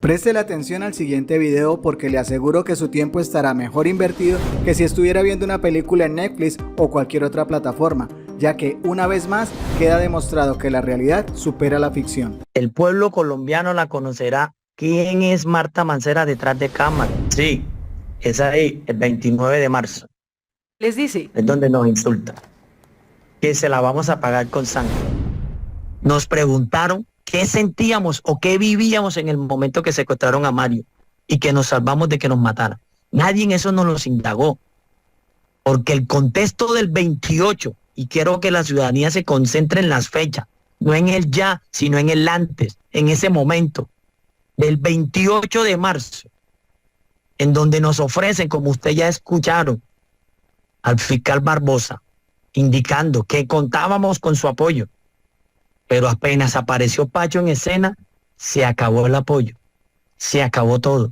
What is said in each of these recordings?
Préstele atención al siguiente video porque le aseguro que su tiempo estará mejor invertido que si estuviera viendo una película en Netflix o cualquier otra plataforma, ya que una vez más queda demostrado que la realidad supera la ficción. El pueblo colombiano la conocerá. ¿Quién es Marta Mancera detrás de cámara? Sí, es ahí, el 29 de marzo. Les dice. Es donde nos insulta. Que se la vamos a pagar con sangre. Nos preguntaron qué sentíamos o qué vivíamos en el momento que secuestraron a Mario y que nos salvamos de que nos matara. Nadie en eso nos los indagó. Porque el contexto del 28, y quiero que la ciudadanía se concentre en las fechas, no en el ya, sino en el antes, en ese momento, del 28 de marzo, en donde nos ofrecen, como usted ya escucharon, al fiscal Barbosa, indicando que contábamos con su apoyo. Pero apenas apareció Pacho en escena, se acabó el apoyo, se acabó todo.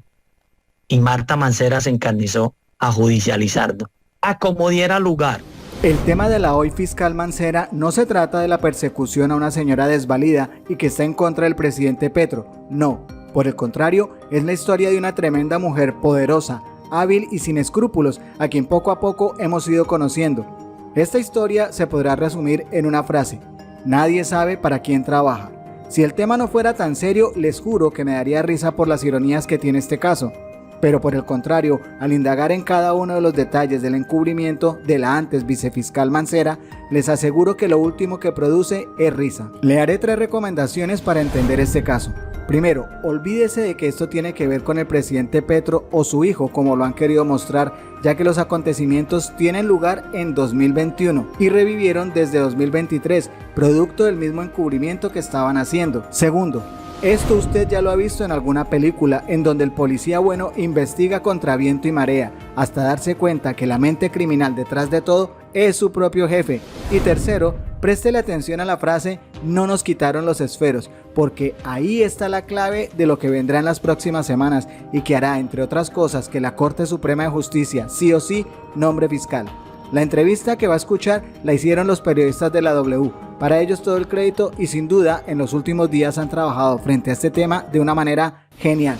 Y Marta Mancera se encarnizó a judicializarlo, a como diera lugar. El tema de la hoy fiscal Mancera no se trata de la persecución a una señora desvalida y que está en contra del presidente Petro, no. Por el contrario, es la historia de una tremenda mujer poderosa, hábil y sin escrúpulos, a quien poco a poco hemos ido conociendo. Esta historia se podrá resumir en una frase: nadie sabe para quién trabaja. Si el tema no fuera tan serio, les juro que me daría risa por las ironías que tiene este caso. Pero por el contrario, al indagar en cada uno de los detalles del encubrimiento de la antes vicefiscal Mancera, les aseguro que lo último que produce es risa. Le haré 3 recomendaciones para entender este caso. Primero, olvídese de que esto tiene que ver con el presidente Petro o su hijo, como lo han querido mostrar, ya que los acontecimientos tienen lugar en 2021 y revivieron desde 2023, producto del mismo encubrimiento que estaban haciendo. Segundo, esto usted ya lo ha visto en alguna película en donde el policía bueno investiga contra viento y marea, hasta darse cuenta que la mente criminal detrás de todo es su propio jefe. Y tercero, préstele atención a la frase "no nos quitaron los esferos", porque ahí está la clave de lo que vendrá en las próximas semanas y que hará, entre otras cosas, que la Corte Suprema de Justicia sí o sí nombre fiscal. La entrevista que va a escuchar la hicieron los periodistas de la W. Para ellos todo el crédito y sin duda en los últimos días han trabajado frente a este tema de una manera genial.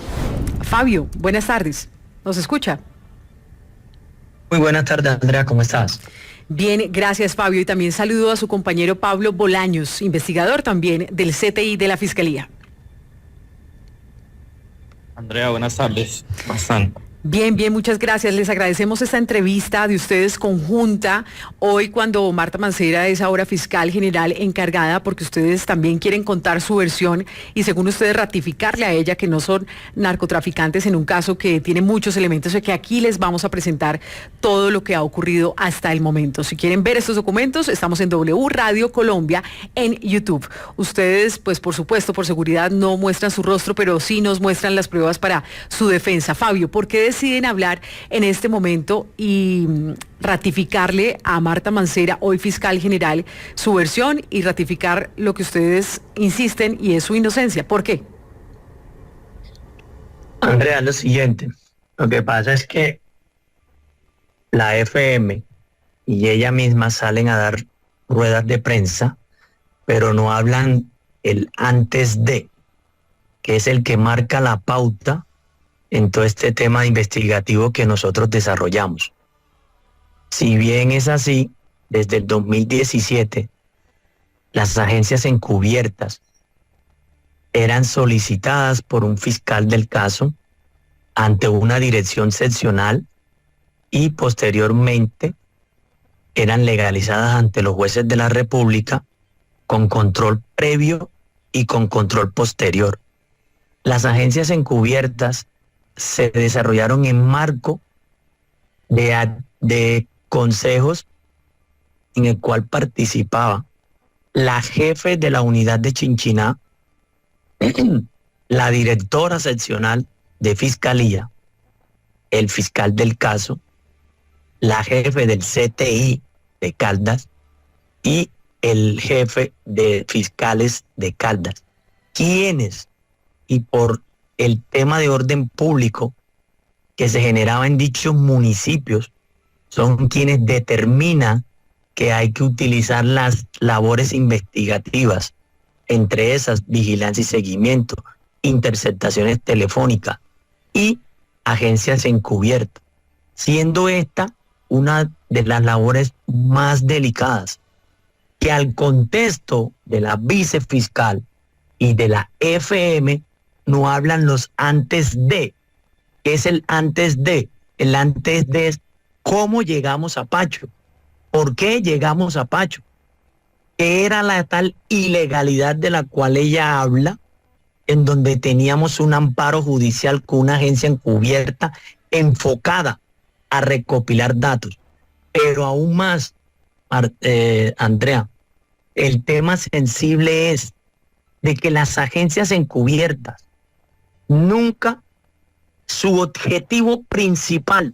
Fabio, buenas tardes. ¿Nos escucha? Muy buenas tardes, Andrea, ¿cómo estás? Bien, gracias, Fabio. Y también saludo a su compañero Pablo Bolaños, investigador también del CTI de la Fiscalía. Andrea, buenas tardes. ¿Cómo están? Bien, bien, muchas gracias. Les agradecemos esta entrevista de ustedes conjunta hoy cuando Marta Mancera es ahora fiscal general encargada, porque ustedes también quieren contar su versión y según ustedes ratificarle a ella que no son narcotraficantes en un caso que tiene muchos elementos y que aquí les vamos a presentar todo lo que ha ocurrido hasta el momento. Si quieren ver estos documentos, estamos en W Radio Colombia en YouTube. Ustedes, pues por supuesto, por seguridad no muestran su rostro, pero sí nos muestran las pruebas para su defensa. Fabio, ¿por qué deciden hablar en este momento y ratificarle a Marta Mancera, hoy fiscal general, su versión y ratificar lo que ustedes insisten y es su inocencia? ¿Por qué? Andrea, lo siguiente. Lo que pasa es que la FM y ella misma salen a dar ruedas de prensa, pero no hablan el antes de, que es el que marca la pauta en todo este tema investigativo que nosotros desarrollamos. Si bien es así, desde el 2017, las agencias encubiertas eran solicitadas por un fiscal del caso ante una dirección seccional y posteriormente eran legalizadas ante los jueces de la República con control previo y con control posterior. Las agencias encubiertas se desarrollaron en marco de consejos en el cual participaba la jefe de la unidad de Chinchiná, la directora seccional de Fiscalía, el fiscal del caso, la jefe del CTI de Caldas y el jefe de fiscales de Caldas. ¿Quiénes? Y por el tema de orden público que se generaba en dichos municipios, son quienes determinan que hay que utilizar las labores investigativas, entre esas vigilancia y seguimiento, interceptaciones telefónicas y agencias encubiertas, siendo esta una de las labores más delicadas, que al contexto de la vicefiscal y de la FM no hablan los antes de. ¿Qué es el antes de? El antes de es cómo llegamos a Pacho, por qué llegamos a Pacho, qué era la tal ilegalidad de la cual ella habla, en donde teníamos un amparo judicial con una agencia encubierta enfocada a recopilar datos. Pero aún más, Andrea, el tema sensible es de que las agencias encubiertas nunca, su objetivo principal,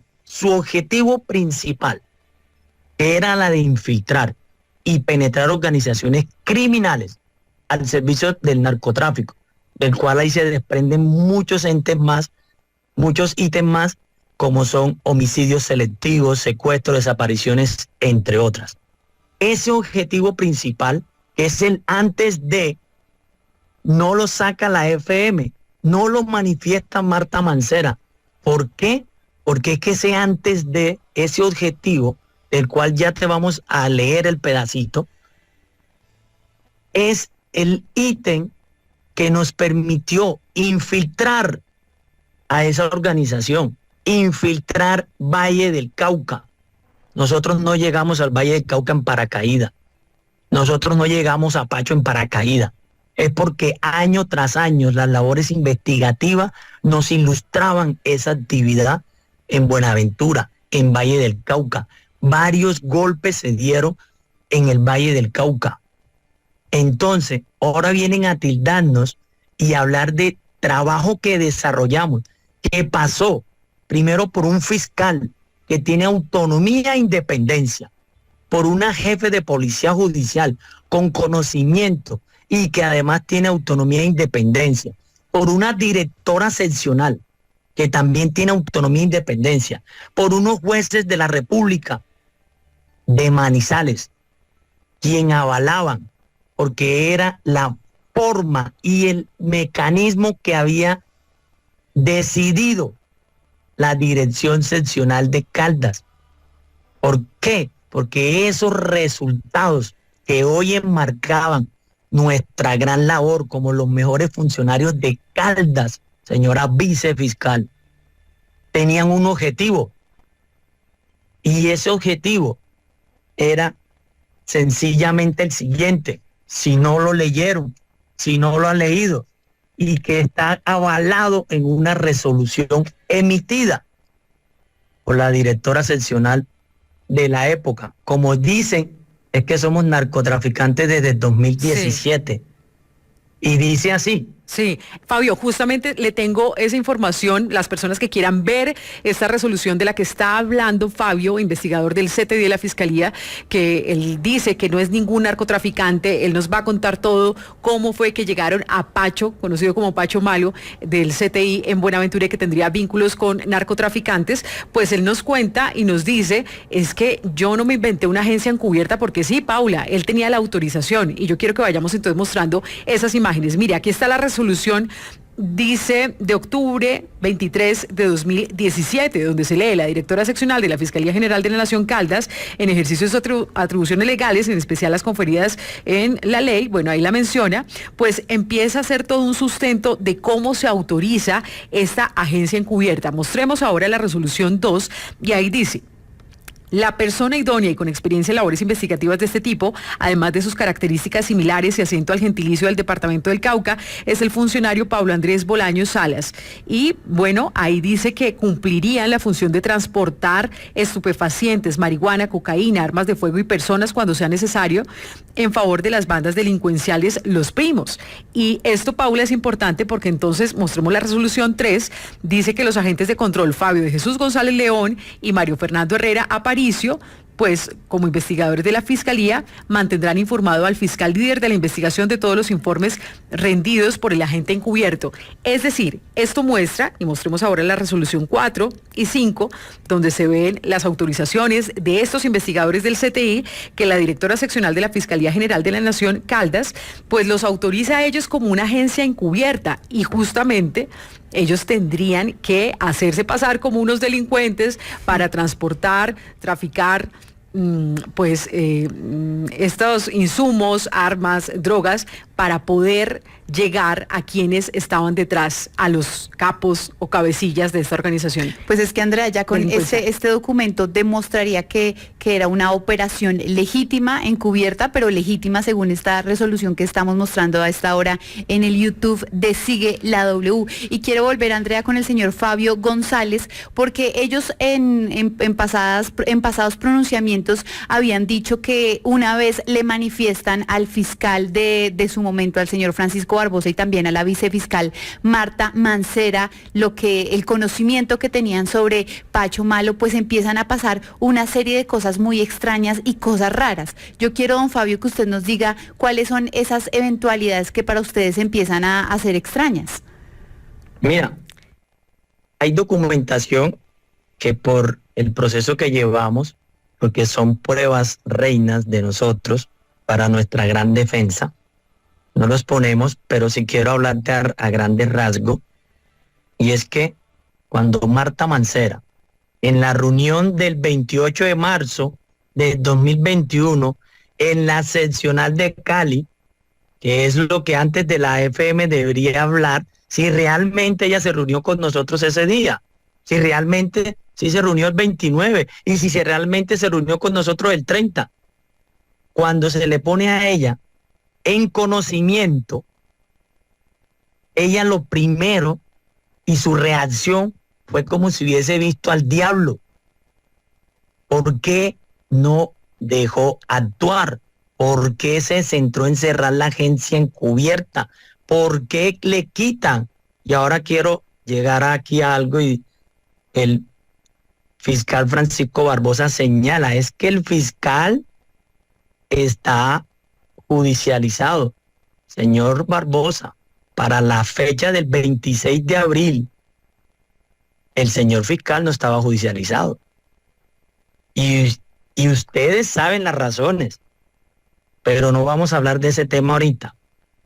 que era la de infiltrar y penetrar organizaciones criminales al servicio del narcotráfico, del cual ahí se desprenden muchos ítems más, como son homicidios selectivos, secuestros, desapariciones, entre otras. Ese objetivo principal, que es el antes de, no lo saca la FM, no lo manifiesta Marta Mancera. ¿Por qué? Porque es que ese antes de, ese objetivo, del cual ya te vamos a leer el pedacito, es el ítem que nos permitió infiltrar a esa organización, infiltrar Valle del Cauca. Nosotros no llegamos al Valle del Cauca en paracaídas. Nosotros no llegamos a Pacho en paracaídas. Es porque año tras año las labores investigativas nos ilustraban esa actividad en Buenaventura, en Valle del Cauca. Varios golpes se dieron en el Valle del Cauca. Entonces, ahora vienen a tildarnos y hablar de trabajo que desarrollamos, que pasó primero por un fiscal que tiene autonomía e independencia, por una jefe de policía judicial con conocimiento y que además tiene autonomía e independencia, por una directora seccional que también tiene autonomía e independencia, por unos jueces de la República de Manizales, quien avalaban, porque era la forma y el mecanismo que había decidido la dirección seccional de Caldas. ¿Por qué? Porque esos resultados que hoy enmarcaban nuestra gran labor como los mejores funcionarios de Caldas, señora vicefiscal, tenían un objetivo. Y ese objetivo era sencillamente el siguiente: si no lo leyeron, si no lo han leído, y que está avalado en una resolución emitida por la directora seccional de la época. Como dicen, es que somos narcotraficantes desde el 2017. Sí. Y dice así. Sí, Fabio, justamente le tengo esa información, las personas que quieran ver esta resolución de la que está hablando Fabio, investigador del CTI de la Fiscalía, que él dice que no es ningún narcotraficante, él nos va a contar todo, cómo fue que llegaron a Pacho, conocido como Pacho Malo, del CTI en Buenaventura, que tendría vínculos con narcotraficantes. Pues él nos cuenta y nos dice, es que yo no me inventé una agencia encubierta, porque sí, Paula, él tenía la autorización, y yo quiero que vayamos entonces mostrando esas imágenes. Mire, aquí está la resolución, dice de octubre 23 de 2017, donde se lee: la directora seccional de la Fiscalía General de la Nación Caldas, en ejercicio de sus atribuciones legales, en especial las conferidas en la ley, bueno, ahí la menciona, pues empieza a hacer todo un sustento de cómo se autoriza esta agencia encubierta. Mostremos ahora la resolución 2, y ahí dice: la persona idónea y con experiencia en labores investigativas de este tipo, además de sus características similares y asiento al gentilicio del departamento del Cauca, es el funcionario Pablo Andrés Bolaños Salas. Y bueno, ahí dice que cumplirían la función de transportar estupefacientes, marihuana, cocaína, armas de fuego y personas cuando sea necesario en favor de las bandas delincuenciales Los Primos. Y esto, Paula, es importante porque entonces mostremos la resolución 3, dice que los agentes de control Fabio de Jesús González León y Mario Fernando Herrera Aparicio pues como investigadores de la Fiscalía mantendrán informado al fiscal líder de la investigación de todos los informes rendidos por el agente encubierto. Es decir, esto muestra, y mostremos ahora la resolución 4 y 5, donde se ven las autorizaciones de estos investigadores del CTI, que la directora seccional de la Fiscalía General de la Nación, Caldas, pues los autoriza a ellos como una agencia encubierta, y justamente ellos tendrían que hacerse pasar como unos delincuentes para transportar, traficar, estos insumos, armas, drogas, para poder llegar a quienes estaban detrás, a los capos o cabecillas de esta organización. Pues es que, Andrea, ya con este documento demostraría que era una operación legítima, encubierta, pero legítima según esta resolución que estamos mostrando a esta hora en el YouTube de Sigue la W. Y quiero volver, Andrea, con el señor Fabio González, porque ellos en pasados pronunciamientos habían dicho que una vez le manifiestan al fiscal de su momento, al señor Francisco Barbosa, y también a la vicefiscal Marta Mancera, el conocimiento que tenían sobre Pacho Malo, pues empiezan a pasar una serie de cosas muy extrañas y cosas raras. Yo quiero, don Fabio, que usted nos diga cuáles son esas eventualidades que para ustedes empiezan a ser extrañas. Mira, hay documentación que por el proceso que llevamos, porque son pruebas reinas de nosotros para nuestra gran defensa, no los ponemos, pero sí quiero hablarte a grandes rasgos, y es que cuando Marta Mancera, en la reunión del 28 de marzo de 2021, en la seccional de Cali, que es lo que antes de la FM debería hablar, si realmente ella se reunió con nosotros ese día, si realmente sí se reunió el 29, y si realmente se reunió con nosotros el 30, cuando se le pone a ella en conocimiento, ella lo primero y su reacción fue como si hubiese visto al diablo. ¿Por qué no dejó actuar? ¿Por qué se centró en cerrar la agencia encubierta? ¿Por qué le quitan? Y ahora quiero llegar aquí a algo, y el fiscal Francisco Barbosa señala, es que el fiscal está judicializado. Señor Barbosa, para la fecha del 26 de abril, el señor fiscal no estaba judicializado. Y ustedes saben las razones, pero no vamos a hablar de ese tema ahorita.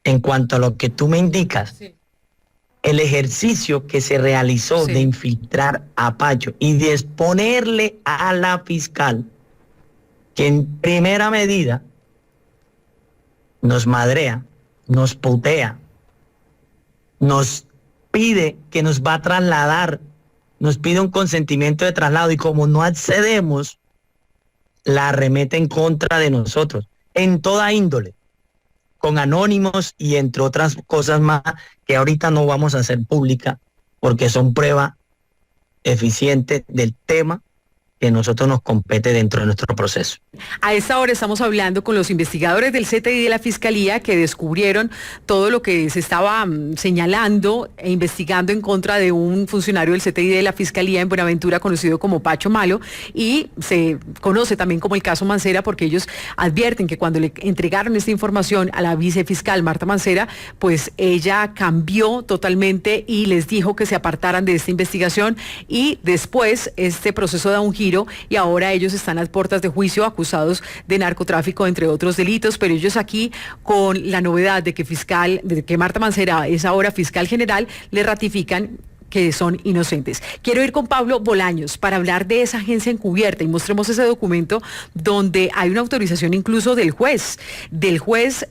En cuanto a lo que tú me indicas, sí, el ejercicio que se realizó, sí, de infiltrar a Pacho y de exponerle a la fiscal, que en primera medida nos madrea, nos putea, nos pide que nos va a trasladar, nos pide un consentimiento de traslado, y como no accedemos, la arremete en contra de nosotros, en toda índole, con anónimos y entre otras cosas más que ahorita no vamos a hacer pública porque son pruebas eficientes del tema que a nosotros nos compete dentro de nuestro proceso. A esta hora estamos hablando con los investigadores del CTI y de la Fiscalía, que descubrieron todo lo que se estaba señalando e investigando en contra de un funcionario del CTI y de la Fiscalía en Buenaventura, conocido como Pacho Malo, y se conoce también como el caso Mancera, porque ellos advierten que cuando le entregaron esta información a la vicefiscal Marta Mancera, pues ella cambió totalmente y les dijo que se apartaran de esta investigación, y después este proceso da un giro, y ahora ellos están a puertas de juicio acusados de narcotráfico, entre otros delitos, pero ellos aquí con la novedad de que Marta Mancera es ahora fiscal general, le ratifican que son inocentes. Quiero ir con Pablo Bolaños para hablar de esa agencia encubierta, y mostremos ese documento donde hay una autorización incluso del juez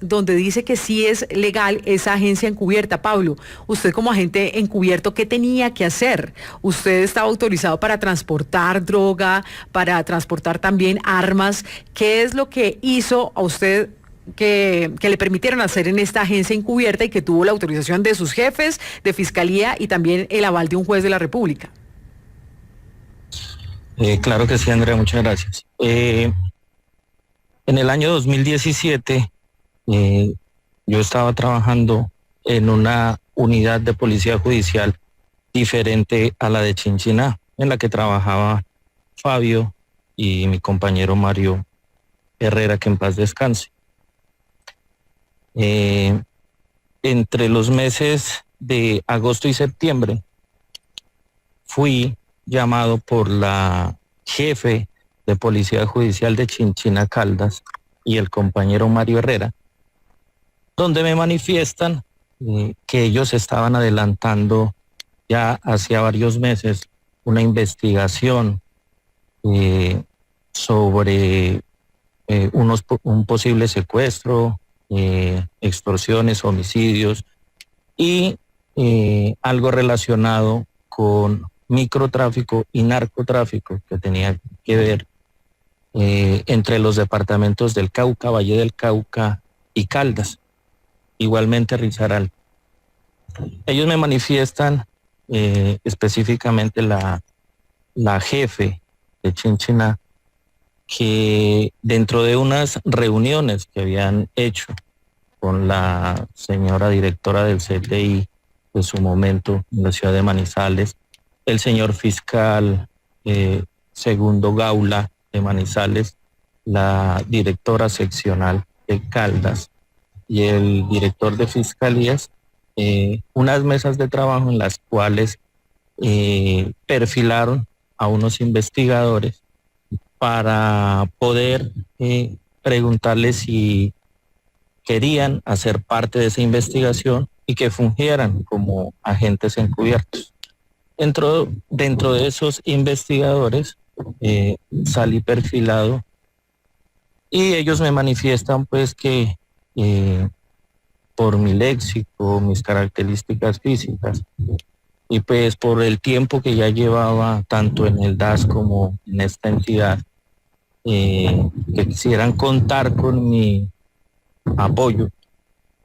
donde dice que sí es legal esa agencia encubierta. Pablo, usted como agente encubierto, ¿qué tenía que hacer? Usted estaba autorizado para transportar droga, para transportar también armas. ¿Qué es lo que hizo a usted que le permitieron hacer en esta agencia encubierta y que tuvo la autorización de sus jefes de fiscalía y también el aval de un juez de la República? Claro que sí, Andrea, muchas gracias. En el año 2017 yo estaba trabajando en una unidad de policía judicial diferente a la de Chinchiná, en la que trabajaba Fabio y mi compañero Mario Herrera, que en paz descanse. Entre los meses de agosto y septiembre fui llamado por la jefe de Policía Judicial de Chinchina Caldas y el compañero Mario Herrera, donde me manifiestan que ellos estaban adelantando ya hacía varios meses una investigación sobre un posible secuestro, extorsiones, homicidios y algo relacionado con microtráfico y narcotráfico que tenía que ver entre los departamentos del Cauca, Valle del Cauca y Caldas, igualmente Risaralda. Ellos me manifiestan, específicamente la jefe de Chinchina, que dentro de unas reuniones que habían hecho con la señora directora del CTI de su momento en la ciudad de Manizales, el señor fiscal Segundo Gaula de Manizales, la directora seccional de Caldas y el director de fiscalías, unas mesas de trabajo en las cuales perfilaron a unos investigadores para poder preguntarles si querían hacer parte de esa investigación y que fungieran como agentes encubiertos. Dentro de esos investigadores salí perfilado y ellos me manifiestan pues que por mi léxico, mis características físicas y pues por el tiempo que ya llevaba tanto en el DAS como en esta entidad, que quisieran contar con mi apoyo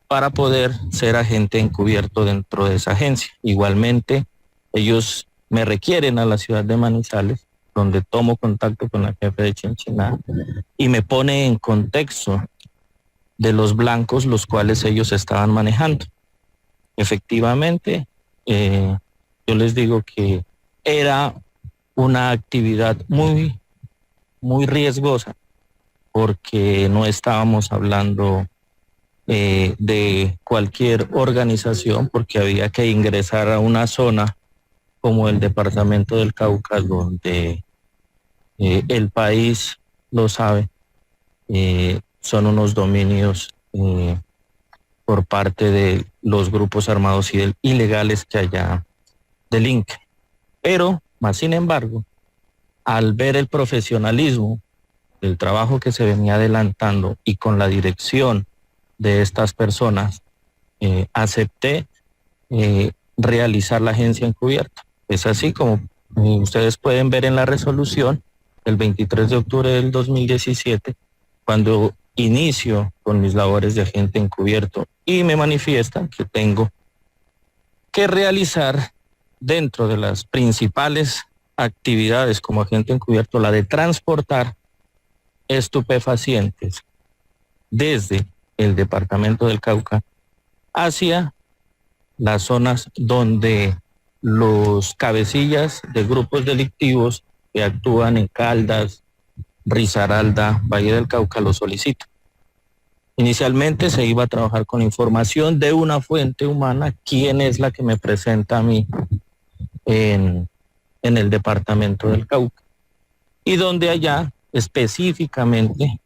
para poder ser agente encubierto dentro de esa agencia. Igualmente, ellos me requieren a la ciudad de Manizales, donde tomo contacto con la jefe de Chinchina y me pone en contexto de los blancos los cuales ellos estaban manejando. Efectivamente, yo les digo que era una actividad muy, muy riesgosa, porque no estábamos hablando de cualquier organización, porque había que ingresar a una zona como el departamento del Cauca, donde el país lo sabe, son unos dominios por parte de los grupos armados y ilegales que allá delinquen. Pero, más sin embargo, al ver el profesionalismo del trabajo que se venía adelantando y con la dirección de estas personas, acepté realizar la agencia encubierta. Es así como ustedes pueden ver en la resolución el 23 de octubre del 2017, cuando inicio con mis labores de agente encubierto y me manifiestan que tengo que realizar dentro de las principales actividades como agente encubierto la de transportar estupefacientes desde el departamento del Cauca hacia las zonas donde los cabecillas de grupos delictivos que actúan en Caldas, Risaralda, Valle del Cauca lo solicitan. Inicialmente se iba a trabajar con información de una fuente humana, quién es la que me presenta a mí en el departamento del Cauca, y donde allá específicamente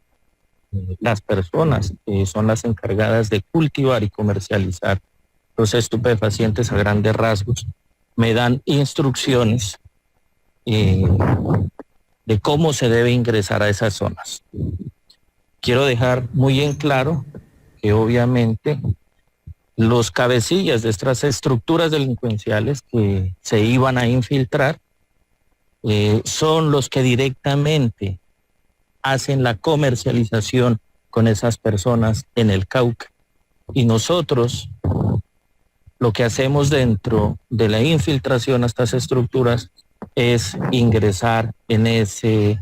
las personas que son las encargadas de cultivar y comercializar los estupefacientes a grandes rasgos me dan instrucciones de cómo se debe ingresar a esas zonas. Quiero dejar muy en claro que obviamente los cabecillas de estas estructuras delincuenciales que se iban a infiltrar son los que directamente hacen la comercialización con esas personas en el Cauca. Y nosotros lo que hacemos dentro de la infiltración a estas estructuras es ingresar en ese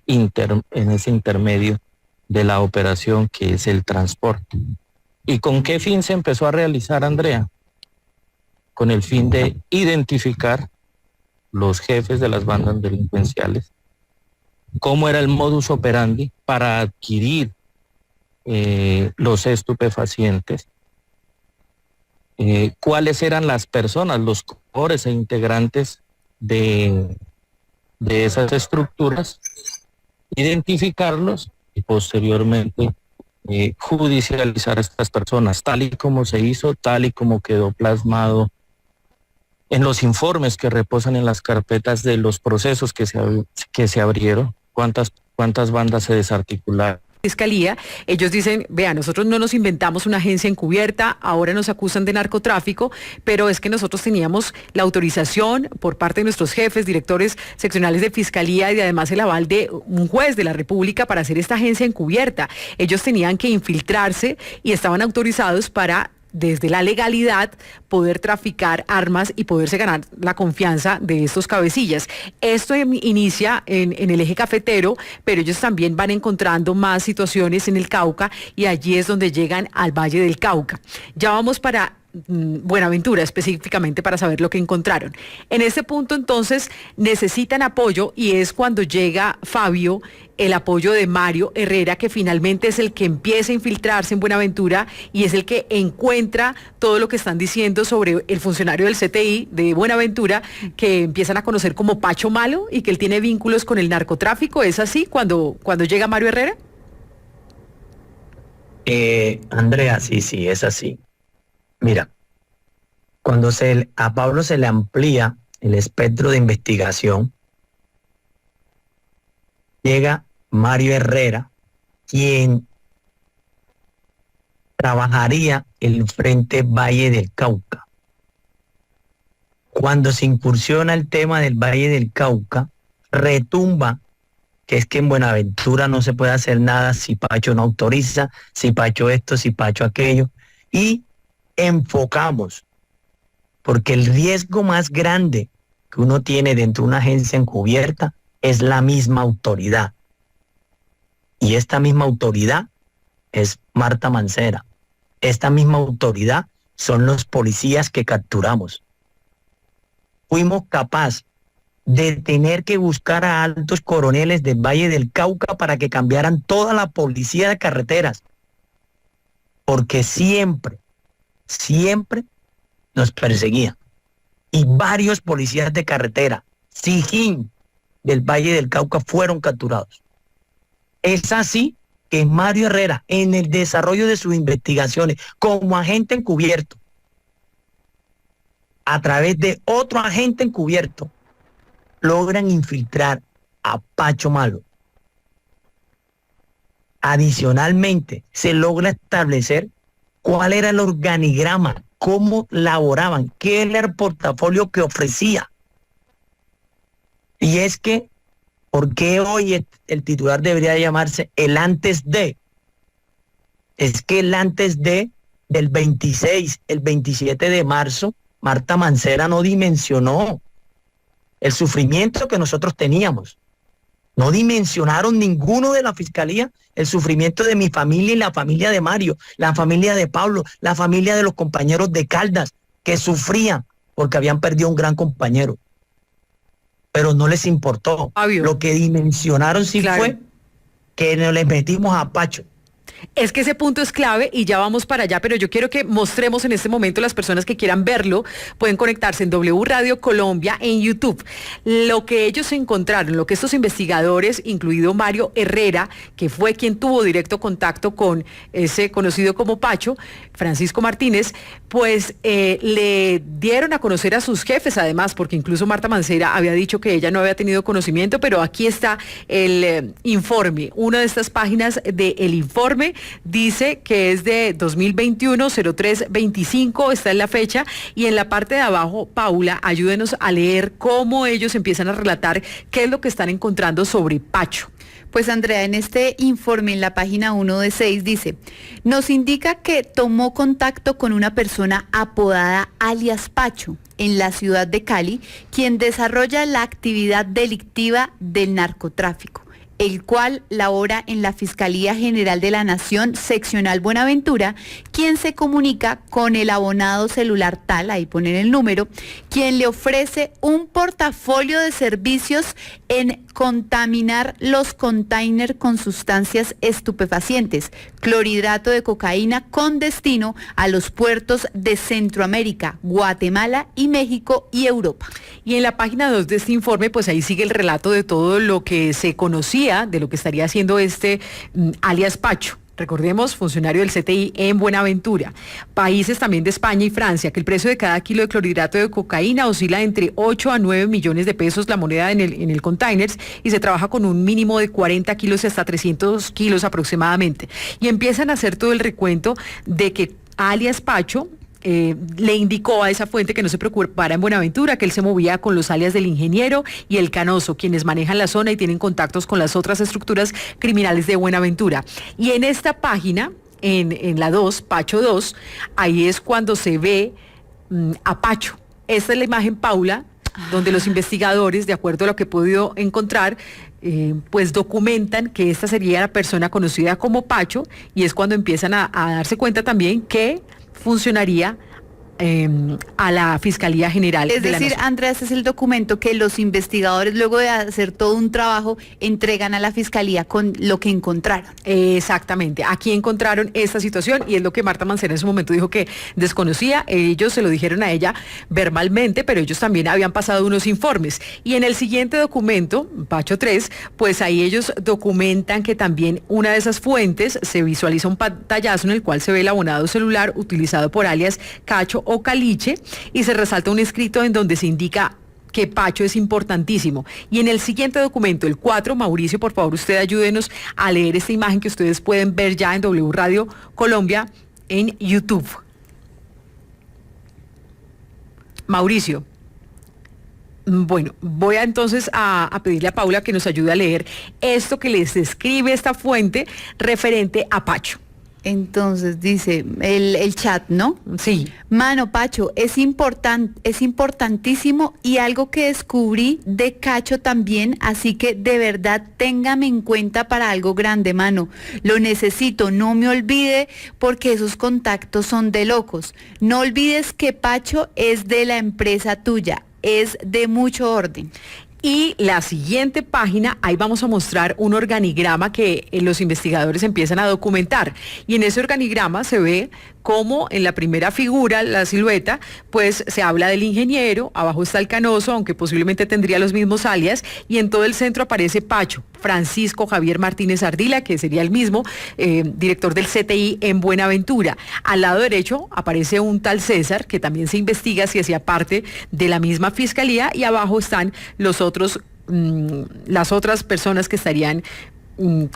intermedio de la operación, que es el transporte. ¿Y con qué fin se empezó a realizar, Andrea? Con el fin de identificar los jefes de las bandas delincuenciales cómo era el modus operandi para adquirir los estupefacientes, cuáles eran las personas, los cores e integrantes de esas estructuras, identificarlos y posteriormente judicializar a estas personas, tal y como se hizo, tal y como quedó plasmado en los informes que reposan en las carpetas de los procesos que se abrieron, cuántas bandas se desarticularon. Fiscalía, ellos dicen, vean, nosotros no nos inventamos una agencia encubierta, ahora nos acusan de narcotráfico, pero es que nosotros teníamos la autorización por parte de nuestros jefes, directores seccionales de Fiscalía y además el aval de un juez de la República para hacer esta agencia encubierta. Ellos tenían que infiltrarse y estaban autorizados para, desde la legalidad, poder traficar armas y poderse ganar la confianza de estos cabecillas. Esto inicia en el eje cafetero, pero ellos también van encontrando más situaciones en el Cauca y allí es donde llegan al Valle del Cauca. Ya vamos para Buenaventura específicamente para saber lo que encontraron. En este punto entonces necesitan apoyo y es cuando llega Fabio, el apoyo de Mario Herrera, que finalmente es el que empieza a infiltrarse en Buenaventura y es el que encuentra todo lo que están diciendo sobre el funcionario del CTI de Buenaventura, que empiezan a conocer como Pacho Malo y que él tiene vínculos con el narcotráfico. ¿Es así cuando llega Mario Herrera? Andrea, sí, es así. Mira, cuando a Pablo se le amplía el espectro de investigación, llega Mario Herrera, quien trabajaría el Frente Valle del Cauca. Cuando se incursiona el tema del Valle del Cauca, retumba que es que en Buenaventura no se puede hacer nada si Pacho no autoriza, si Pacho esto, si Pacho aquello, y enfocamos, porque el riesgo más grande que uno tiene dentro de una agencia encubierta es la misma autoridad. Y esta misma autoridad es Marta Mancera. Esta misma autoridad son los policías que capturamos. Fuimos capaces de tener que buscar a altos coroneles del Valle del Cauca para que cambiaran toda la policía de carreteras. Porque siempre nos perseguían. Y varios policías de carretera, Sijín, del Valle del Cauca, fueron capturados. Es así que Mario Herrera, en el desarrollo de sus investigaciones como agente encubierto, a través de otro agente encubierto, logran infiltrar a Pacho Malo. Adicionalmente, se logra establecer cuál era el organigrama, cómo laboraban, qué era el portafolio que ofrecía. Y es que, ¿por qué hoy el titular debería llamarse el antes de? Es que el antes de del 26, el 27 de marzo, Marta Mancera no dimensionó el sufrimiento que nosotros teníamos. No dimensionaron ninguno de la fiscalía el sufrimiento de mi familia y la familia de Mario, la familia de Pablo, la familia de los compañeros de Caldas, que sufrían porque habían perdido un gran compañero. Pero no les importó. Fabio. Lo que dimensionaron fue que nos les metimos a Pacho. Es que ese punto es clave y ya vamos para allá, pero yo quiero que mostremos en este momento, las personas que quieran verlo, pueden conectarse en W Radio Colombia en YouTube. Lo que ellos encontraron, lo que estos investigadores, incluido Mario Herrera, que fue quien tuvo directo contacto con ese conocido como Pacho, Francisco Martínez, pues le dieron a conocer a sus jefes, además, porque incluso Marta Mancera había dicho que ella no había tenido conocimiento, pero aquí está el informe. Una de estas páginas del informe dice que es de 2021-03-25, está en la fecha, y en la parte de abajo, Paula, ayúdenos a leer cómo ellos empiezan a relatar qué es lo que están encontrando sobre Pacho. Pues Andrea, en este informe, en la página 1 de 6, dice, nos indica que tomó contacto con una persona apodada alias Pacho en la ciudad de Cali, quien desarrolla la actividad delictiva del narcotráfico. el cual labora en la Fiscalía General de la Nación, Seccional Buenaventura, quien se comunica con el abonado celular tal, ahí ponen el número, quien le ofrece un portafolio de servicios en contaminar los containers con sustancias estupefacientes, clorhidrato de cocaína, con destino a los puertos de Centroamérica, Guatemala y México y Europa. Y en la página 2 de este informe, pues ahí sigue el relato de todo lo que se conocía de lo que estaría haciendo este alias Pacho. Recordemos, funcionario del CTI en Buenaventura. Países también de España y Francia, que el precio de cada kilo de clorhidrato de cocaína oscila entre 8 a 9 millones de pesos la moneda en el container, y se trabaja con un mínimo de 40 kilos y hasta 300 kilos aproximadamente. Y empiezan a hacer todo el recuento de que alias Pacho le indicó a esa fuente que no se preocupara en Buenaventura, que él se movía con los alias del Ingeniero y el Canoso, quienes manejan la zona y tienen contactos con las otras estructuras criminales de Buenaventura. Y en esta página, en la 2, Pacho 2, ahí es cuando se ve a Pacho. Esta es la imagen, Paula, donde los investigadores, de acuerdo a lo que he podido encontrar, pues documentan que esta sería la persona conocida como Pacho, y es cuando empiezan a darse cuenta también que funcionaría a la Fiscalía General de la Nación. Es decir, Andrea, ese es el documento que los investigadores, luego de hacer todo un trabajo, entregan a la Fiscalía con lo que encontraron. Exactamente, aquí encontraron esta situación, y es lo que Marta Mancera en su momento dijo que desconocía. Ellos se lo dijeron a ella verbalmente, pero ellos también habían pasado unos informes. Y en el siguiente documento, Pacho 3, pues ahí ellos documentan que también una de esas fuentes se visualiza un pantallazo en el cual se ve el abonado celular utilizado por alias Cacho o Caliche, y se resalta un escrito en donde se indica que Pacho es importantísimo. Y en el siguiente documento, el 4, Mauricio, por favor, usted ayúdenos a leer esta imagen que ustedes pueden ver ya en W Radio Colombia en YouTube. Mauricio. Bueno, voy entonces a pedirle a Paula que nos ayude a leer esto que les escribe esta fuente referente a Pacho. Entonces dice el chat, ¿no? Sí. Mano, Pacho, es importantísimo, y algo que descubrí de Cacho también, así que de verdad téngame en cuenta para algo grande, mano. Lo necesito, no me olvide, porque esos contactos son de locos. No olvides que Pacho es de la empresa tuya, es de mucho orden. Y la siguiente página, ahí vamos a mostrar un organigrama que los investigadores empiezan a documentar. Y en ese organigrama se ve cómo en la primera figura, la silueta, pues se habla del Ingeniero, abajo está el Canoso, aunque posiblemente tendría los mismos alias, y en todo el centro aparece Pacho, Francisco Javier Martínez Ardila, que sería el mismo director del CTI en Buenaventura. Al lado derecho aparece un tal César, que también se investiga si hacía parte de la misma fiscalía, y abajo están los otros, las otras personas que estarían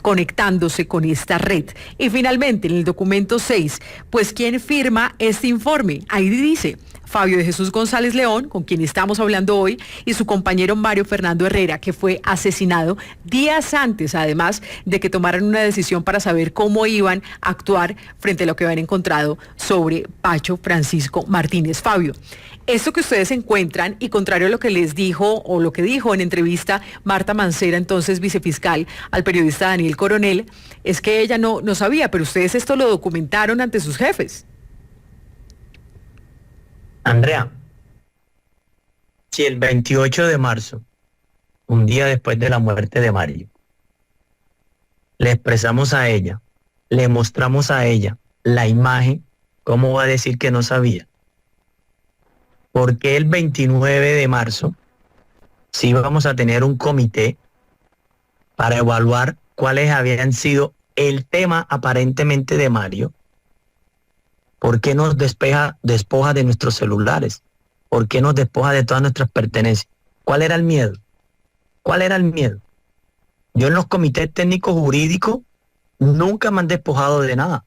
conectándose con esta red. Y finalmente, en el documento 6, pues ¿quién firma este informe? Ahí dice Fabio de Jesús González León, con quien estamos hablando hoy, y su compañero Mario Fernando Herrera, que fue asesinado días antes, además de que tomaran una decisión para saber cómo iban a actuar frente a lo que habían encontrado sobre Pacho Francisco Martínez. Fabio, esto que ustedes encuentran, y contrario a lo que les dijo o lo que dijo en entrevista Marta Mancera, entonces vicefiscal, al periodista Daniel Coronel, es que ella no sabía, pero ustedes esto lo documentaron ante sus jefes. Andrea, si el 28 de marzo, un día después de la muerte de Mario, le expresamos a ella, le mostramos a ella la imagen, ¿cómo va a decir que no sabía? Porque el 29 de marzo sí vamos a tener un comité para evaluar cuáles habían sido el tema aparentemente de Mario? ¿Por qué nos despoja de nuestros celulares? ¿Por qué nos despoja de todas nuestras pertenencias? ¿Cuál era el miedo? ¿Cuál era el miedo? Yo en los comités técnicos jurídicos nunca me han despojado de nada.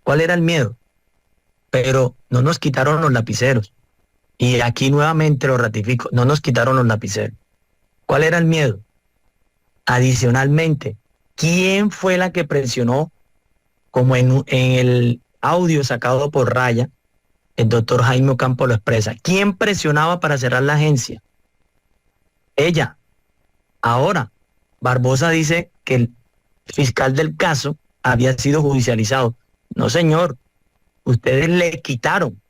¿Cuál era el miedo? Pero no nos quitaron los lapiceros. Y aquí nuevamente lo ratifico, no nos quitaron los lapiceros. ¿Cuál era el miedo? Adicionalmente, ¿quién fue la que presionó, como en el audio sacado por Raya, el doctor Jaime Ocampo lo expresa? ¿Quién presionaba para cerrar la agencia? Ella. Ahora, Barbosa dice que el fiscal del caso había sido judicializado. No, señor, ustedes le quitaron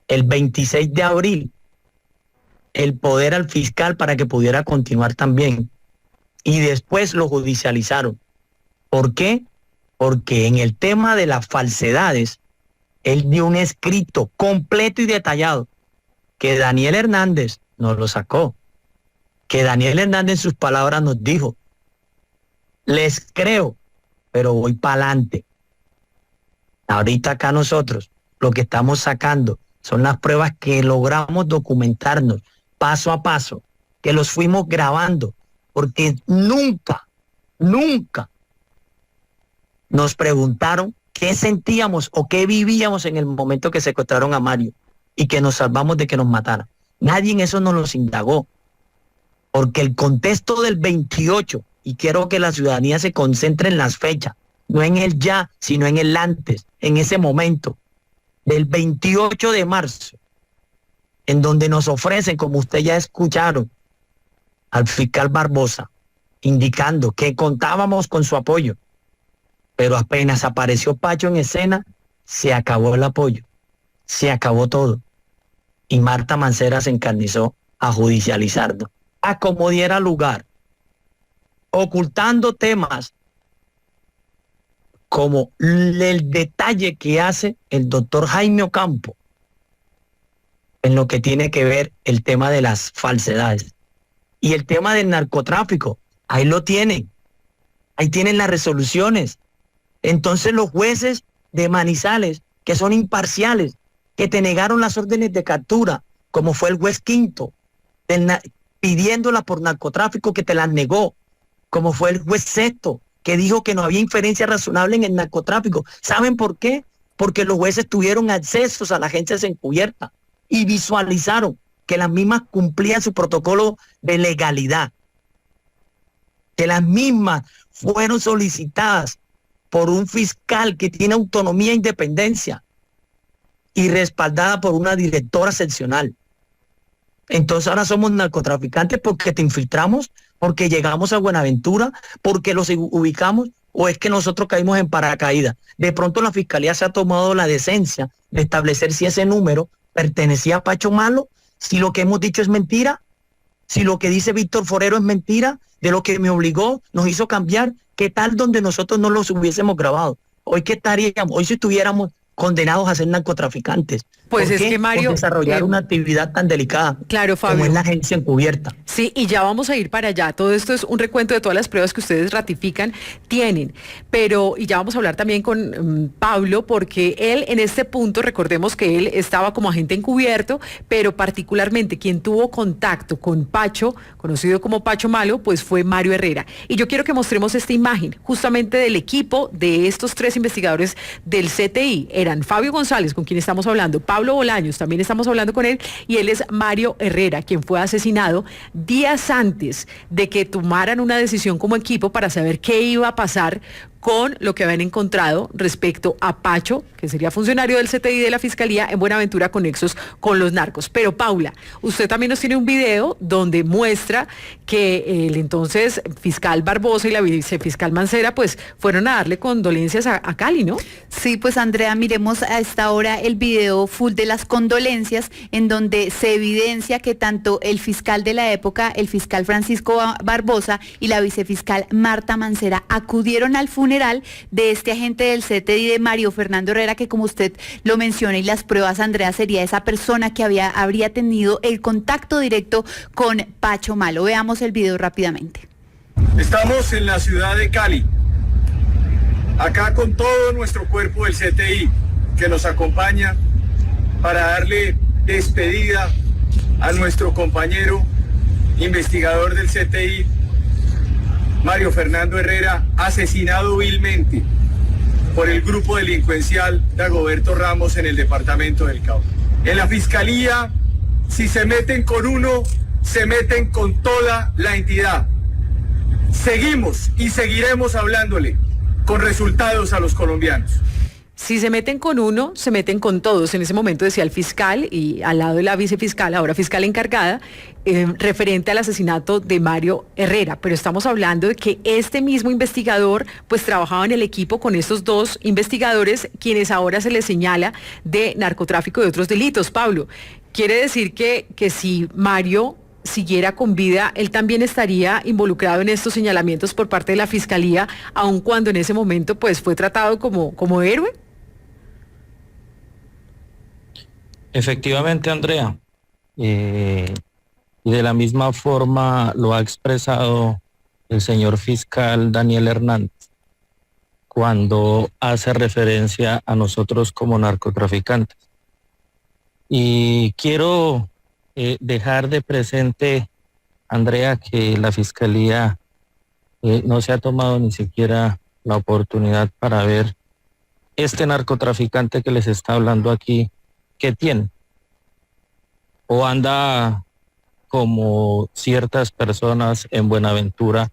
el 26 de abril el poder al fiscal para que pudiera continuar también. Y después lo judicializaron. ¿Por qué? Porque en el tema de las falsedades, él dio un escrito completo y detallado que Daniel Hernández nos lo sacó. Que Daniel Hernández en sus palabras nos dijo: les creo, pero voy para adelante. Ahorita acá nosotros lo que estamos sacando son las pruebas que logramos documentarnos paso a paso, que los fuimos grabando, porque nunca nos preguntaron qué sentíamos o qué vivíamos en el momento que secuestraron a Mario y que nos salvamos de que nos mataran. Nadie en eso nos los indagó, porque el contexto del 28, y quiero que la ciudadanía se concentre en las fechas, no en el ya, sino en el antes, en ese momento, del 28 de marzo, en donde nos ofrecen, como ustedes ya escucharon, al fiscal Barbosa, indicando que contábamos con su apoyo, pero apenas apareció Pacho en escena, se acabó el apoyo, se acabó todo, y Marta Mancera se encarnizó a judicializarlo, a como diera lugar, ocultando temas como el detalle que hace el doctor Jaime Ocampo en lo que tiene que ver el tema de las falsedades. Y el tema del narcotráfico, ahí lo tienen, ahí tienen las resoluciones. Entonces los jueces de Manizales, que son imparciales, que te negaron las órdenes de captura, como fue el juez Quinto, pidiéndola por narcotráfico, que te las negó, como fue el juez Sexto, que dijo que no había inferencia razonable en el narcotráfico. ¿Saben por qué? Porque los jueces tuvieron accesos a las agencias encubiertas y visualizaron que las mismas cumplían su protocolo de legalidad, que las mismas fueron solicitadas por un fiscal que tiene autonomía e independencia y respaldada por una directora seccional. Entonces ahora somos narcotraficantes porque te infiltramos, porque llegamos a Buenaventura, porque los ubicamos, o es que nosotros caímos en paracaídas. De pronto la fiscalía se ha tomado la decencia de establecer si ese número pertenecía a Pacho Malo, si lo que hemos dicho es mentira, si lo que dice Víctor Forero es mentira, de lo que me obligó, nos hizo cambiar. ¿Qué tal donde nosotros no los hubiésemos grabado? Hoy qué estaríamos, hoy si estuviéramos condenados a ser narcotraficantes. Pues es que, Mario, por desarrollar una actividad tan delicada, claro, Fabio, como es la agencia encubierta. Sí, y ya vamos a ir para allá. Todo esto es un recuento de todas las pruebas que ustedes ratifican, tienen. Pero, y ya vamos a hablar también con Pablo, porque él en este punto, recordemos que él estaba como agente encubierto, pero particularmente quien tuvo contacto con Pacho, conocido como Pacho Malo, pues fue Mario Herrera. Y yo quiero que mostremos esta imagen, justamente del equipo de estos 3 investigadores del CTI. Eran Fabio González, con quien estamos hablando, Pablo Bolaños, también estamos hablando con él, y él es Mario Herrera, quien fue asesinado días antes de que tomaran una decisión como equipo para saber qué iba a pasar con lo que habían encontrado respecto a Pacho, que sería funcionario del CTI de la Fiscalía en Buenaventura con nexos con los narcos. Pero Paula, usted también nos tiene un video donde muestra que el entonces fiscal Barbosa y la vicefiscal Mancera pues fueron a darle condolencias a Cali, ¿no? Sí, pues Andrea, miremos a esta hora el video full de las condolencias, en donde se evidencia que tanto el fiscal de la época, el fiscal Francisco Barbosa, y la vicefiscal Marta Mancera acudieron al funeral de este agente del CTI de Mario Fernando Herrera, que como usted lo menciona y las pruebas, Andrea, sería esa persona que habría tenido el contacto directo con Pacho Malo. Veamos el video rápidamente. Estamos en la ciudad de Cali, acá con todo nuestro cuerpo del CTI que nos acompaña para darle despedida a nuestro compañero investigador del CTI, Mario Fernando Herrera, asesinado vilmente por el grupo delincuencial Dagoberto Ramos en el departamento del Cauca. En la fiscalía, si se meten con uno, se meten con toda la entidad. Seguimos y seguiremos hablándole con resultados a los colombianos. si se meten con uno, se meten con todos. En ese momento decía el fiscal y al lado de la vicefiscal, ahora fiscal encargada, referente al asesinato de Mario Herrera. Pero estamos hablando de que este mismo investigador pues trabajaba en el equipo con estos dos investigadores, quienes ahora se les señala de narcotráfico y otros delitos. Pablo, quiere decir que si Mario siguiera con vida, él también estaría involucrado en estos señalamientos por parte de la fiscalía, aun cuando en ese momento pues fue tratado como héroe. Efectivamente, Andrea. Y de la misma forma lo ha expresado el señor fiscal Daniel Hernández cuando hace referencia a nosotros como narcotraficantes. Y quiero dejar de presente, Andrea, que la Fiscalía no se ha tomado ni siquiera la oportunidad para ver este narcotraficante que les está hablando aquí, ¿qué tiene? O anda como ciertas personas en Buenaventura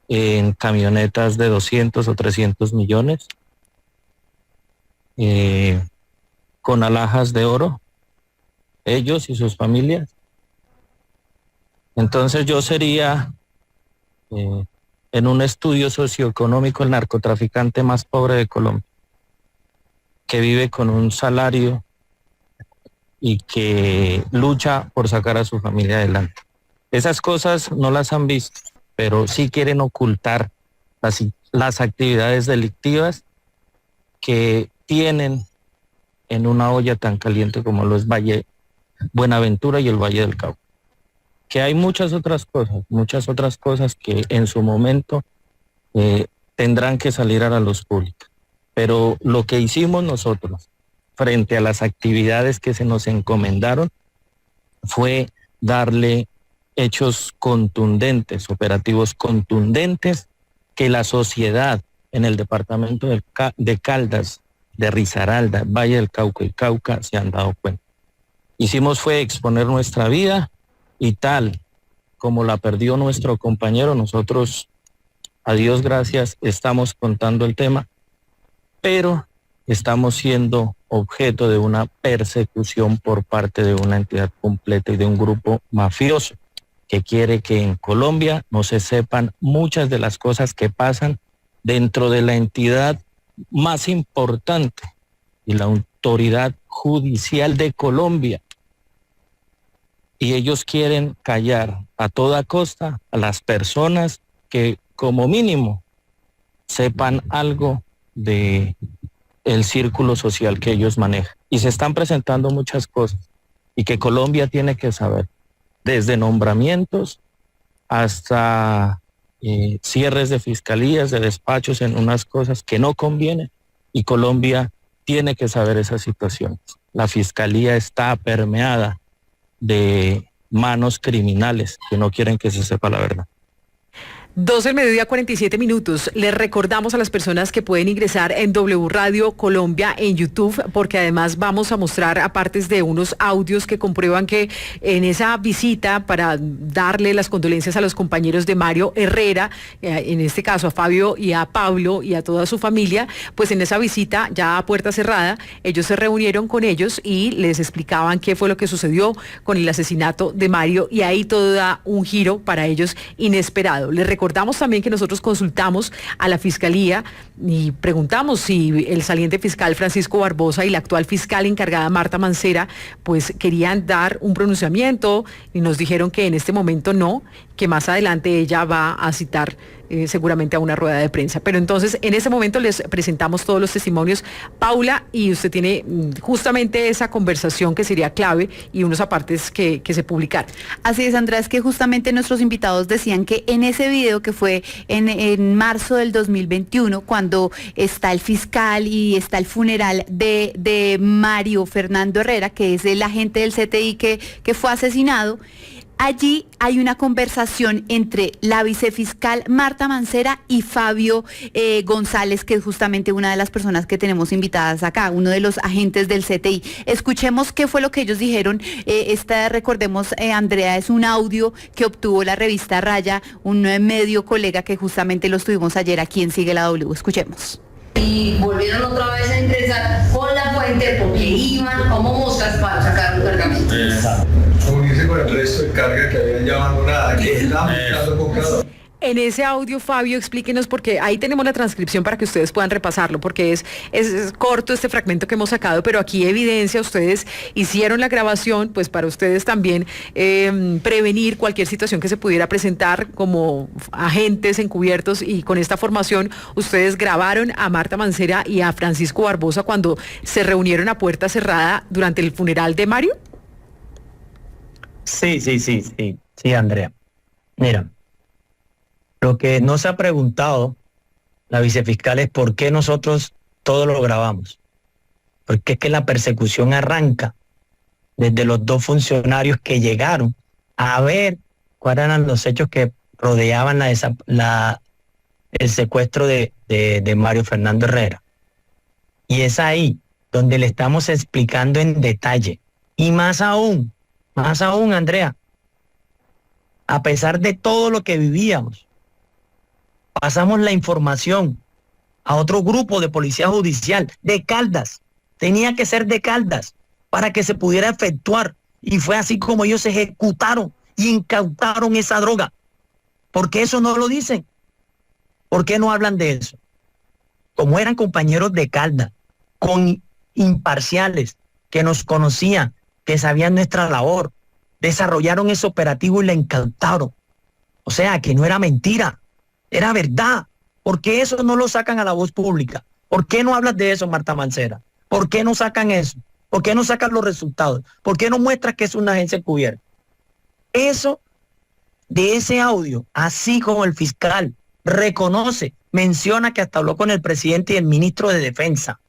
en camionetas de 200 o 300 millones, con alhajas de oro, ellos y sus familias. Entonces yo sería, en un estudio socioeconómico, el narcotraficante más pobre de Colombia, que vive con un salario y que lucha por sacar a su familia adelante. Esas cosas no las han visto, pero sí quieren ocultar las actividades delictivas que tienen en una olla tan caliente como lo es Buenaventura y el Valle del Cauca. Que hay muchas otras cosas que en su momento tendrán que salir a la luz pública. Pero lo que hicimos nosotros frente a las actividades que se nos encomendaron fue darle hechos contundentes, operativos contundentes, que la sociedad en el departamento de Caldas, de Risaralda, Valle del Cauca y Cauca se han dado cuenta. Hicimos fue exponer nuestra vida y tal como la perdió nuestro compañero, nosotros, a Dios gracias, estamos contando el tema, pero estamos siendo objeto de una persecución por parte de una entidad completa y de un grupo mafioso que quiere que en Colombia no se sepan muchas de las cosas que pasan dentro de la entidad más importante y la autoridad judicial de Colombia. Y ellos quieren callar a toda costa a las personas que como mínimo sepan algo de el círculo social que ellos manejan. Y se están presentando muchas cosas y que Colombia tiene que saber, desde nombramientos hasta cierres de fiscalías, de despachos en unas cosas que no convienen, y Colombia tiene que saber esas situaciones. La fiscalía está permeada de manos criminales que no quieren que se sepa la verdad. 12:47. Les recordamos a las personas que pueden ingresar en W Radio Colombia en YouTube, porque además vamos a mostrar apartes de unos audios que comprueban que en esa visita para darle las condolencias a los compañeros de Mario Herrera, en este caso a Fabio y a Pablo y a toda su familia, pues en esa visita ya a puerta cerrada, ellos se reunieron con ellos y les explicaban qué fue lo que sucedió con el asesinato de Mario, y ahí todo da un giro para ellos inesperado. Les recordamos también que nosotros consultamos a la Fiscalía y preguntamos si el saliente fiscal Francisco Barbosa y la actual fiscal encargada Marta Mancera pues querían dar un pronunciamiento, y nos dijeron que en este momento no, que más adelante ella va a citar seguramente a una rueda de prensa. Pero entonces en ese momento les presentamos todos los testimonios, Paula, y usted tiene justamente esa conversación que sería clave y unos apartes que se publicaron. Así es, Andrea, es que justamente nuestros invitados decían que en ese video que fue en marzo del 2021, cuando está el fiscal y está el funeral de Mario Fernando Herrera, que es el agente del CTI que fue asesinado, allí hay una conversación entre la vicefiscal Marta Mancera y Fabio González, que es justamente una de las personas que tenemos invitadas acá, uno de los agentes del CTI. Escuchemos qué fue lo que ellos dijeron. Recordemos, Andrea, es un audio que obtuvo la revista Raya, un medio colega que justamente lo tuvimos ayer aquí en Sigue la W. Escuchemos. y volvieron otra vez a ingresar con la fuente porque iban como moscas para sacar un cargamento. Unirse con el resto de carga que habían ya abandonada, que estaban buscando comprador. En ese audio, Fabio, explíquenos, porque ahí tenemos la transcripción para que ustedes puedan repasarlo, porque es corto este fragmento que hemos sacado, pero aquí evidencia, ustedes hicieron la grabación, pues para ustedes también prevenir cualquier situación que se pudiera presentar como agentes encubiertos, y con esta formación ustedes grabaron a Marta Mancera y a Francisco Barbosa cuando se reunieron a puerta cerrada durante el funeral de Mario. Sí, Andrea. Mira. Lo que no se ha preguntado la vicefiscal es por qué nosotros todo lo grabamos. Porque es que la persecución arranca desde los dos funcionarios que llegaron a ver cuáles eran los hechos que rodeaban el secuestro de Mario Fernando Herrera. Y es ahí donde le estamos explicando en detalle. Y más aún, Andrea, a pesar de todo lo que vivíamos, pasamos la información a otro grupo de policía judicial de Caldas. Tenía que ser de Caldas para que se pudiera efectuar. Y fue así como ellos ejecutaron y incautaron esa droga. ¿Por qué eso no lo dicen? ¿Por qué no hablan de eso? Como eran compañeros de Caldas, con imparciales, que nos conocían, que sabían nuestra labor, desarrollaron ese operativo y la incautaron. O sea, que no era mentira. Era verdad. ¿Por qué eso no lo sacan a la voz pública? ¿Por qué no hablas de eso, Marta Mancera? ¿Por qué no sacan eso? ¿Por qué no sacan los resultados? ¿Por qué no muestras que es una agencia encubierta? Eso, de ese audio, así como el fiscal reconoce, menciona que hasta habló con el presidente y el ministro de Defensa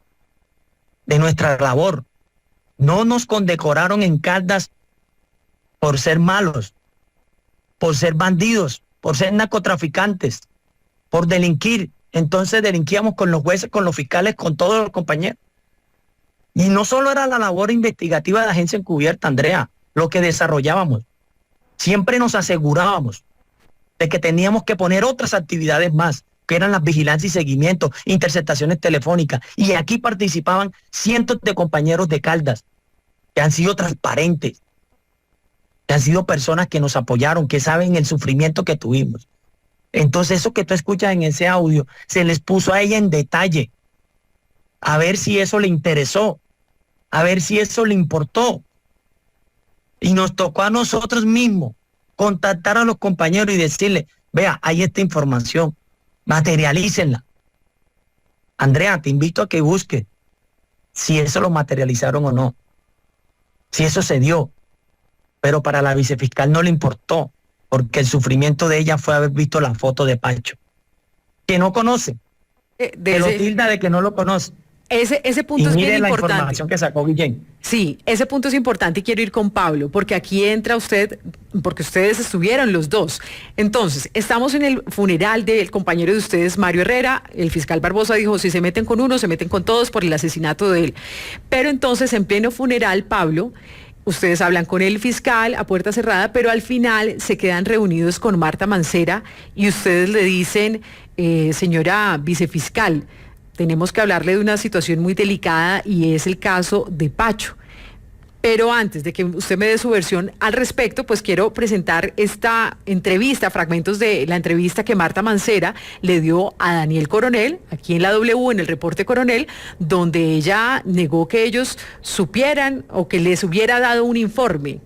de nuestra labor. No nos condecoraron en Caldas por ser malos, por ser bandidos, por ser narcotraficantes, por delinquir. Entonces delinquíamos con los jueces, con los fiscales, con todos los compañeros. Y no solo era la labor investigativa de la agencia encubierta, Andrea, lo que desarrollábamos. Siempre nos asegurábamos de que teníamos que poner otras actividades más, que eran las vigilancias y seguimientos, interceptaciones telefónicas. Y aquí participaban cientos de compañeros de Caldas, que han sido transparentes, que han sido personas que nos apoyaron, que saben el sufrimiento que tuvimos. Entonces eso que tú escuchas en ese audio, se les puso a ella en detalle, a ver si eso le interesó, a ver si eso le importó. Y nos tocó a nosotros mismos contactar a los compañeros y decirles, vea, hay esta información, materialícenla. Andrea, te invito a que busques si eso lo materializaron o no, si eso se dio. Pero para la vicefiscal no le importó, porque el sufrimiento de ella fue haber visto la foto de Pancho, que no conoce, que lo tilda de que no lo conoce. Ese punto y es bien mire la importante. Información que sacó Guillén. Sí, ese punto es importante y quiero ir con Pablo, porque aquí entra usted, porque ustedes estuvieron los dos. Entonces, estamos en el funeral del compañero de ustedes, Mario Herrera. El fiscal Barbosa dijo, si se meten con uno, se meten con todos por el asesinato de él. Pero entonces, en pleno funeral, Pablo, ustedes hablan con el fiscal a puerta cerrada, pero al final se quedan reunidos con Marta Mancera y ustedes le dicen, señora vicefiscal, tenemos que hablarle de una situación muy delicada y es el caso de Pacho. Pero antes de que usted me dé su versión al respecto, pues quiero presentar esta entrevista, fragmentos de la entrevista que Marta Mancera le dio a Daniel Coronel, aquí en la W, en el reporte Coronel, donde ella negó que ellos supieran o que les hubiera dado un informe,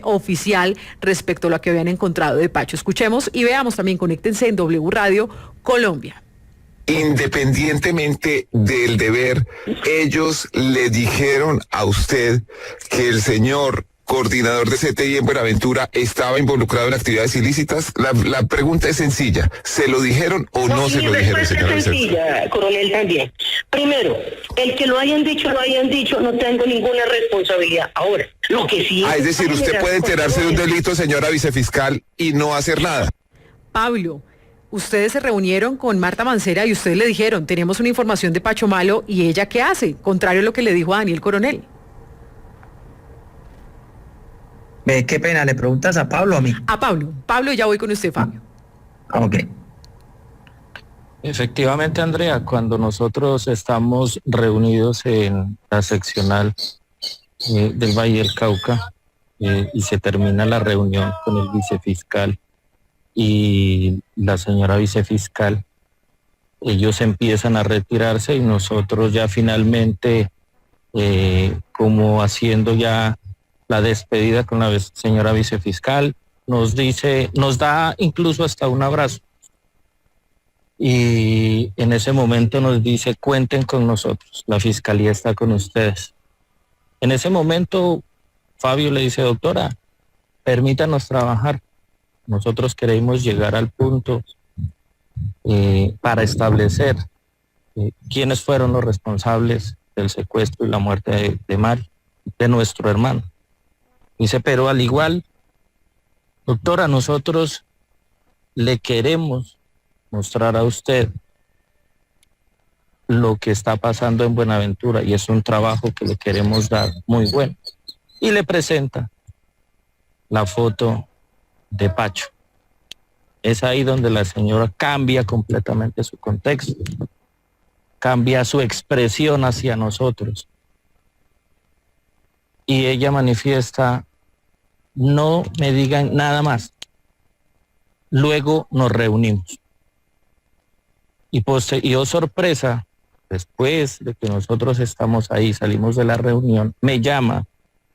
oficial respecto a lo que habían encontrado de Pacho. Escuchemos y veamos también, conéctense en W Radio Colombia. Independientemente del deber, ellos le dijeron a usted que el señor coordinador de CTI en Buenaventura estaba involucrado en actividades ilícitas. La pregunta es sencilla. ¿Se lo dijeron o no se lo dijeron, señora? Es sencilla, coronel, también. Primero, el que lo hayan dicho, no tengo ninguna responsabilidad. Ahora, lo que sí... es decir, usted puede enterarse de un delito, señora vicefiscal, y no hacer nada. Pablo, ustedes se reunieron con Marta Mancera y ustedes le dijeron, tenemos una información de Pacho Malo, ¿y ella qué hace? Contrario a lo que le dijo a Daniel Coronel. Qué pena, ¿le preguntas a Pablo o a mí? A Pablo. Pablo, ya voy con usted, Fabio. Ok. Efectivamente, Andrea, cuando nosotros estamos reunidos en la seccional del Valle del Cauca y se termina la reunión con el vicefiscal y la señora vicefiscal, ellos empiezan a retirarse y nosotros ya finalmente, como haciendo ya la despedida con la señora vicefiscal, nos da incluso hasta un abrazo. Y en ese momento nos dice, cuenten con nosotros, la fiscalía está con ustedes. En ese momento, Fabio le dice, doctora, permítanos trabajar. Nosotros queremos llegar al punto para establecer quiénes fueron los responsables del secuestro y la muerte de Mario, de nuestro hermano. Dice, pero al igual, doctora, nosotros le queremos mostrar a usted lo que está pasando en Buenaventura y es un trabajo que le queremos dar muy bueno. Y le presenta la foto de Pacho. Es ahí donde la señora cambia completamente su contexto, cambia su expresión hacia nosotros. Y ella manifiesta, no me digan nada más. Luego nos reunimos. Y oh sorpresa, después de que nosotros estamos ahí, salimos de la reunión, me llama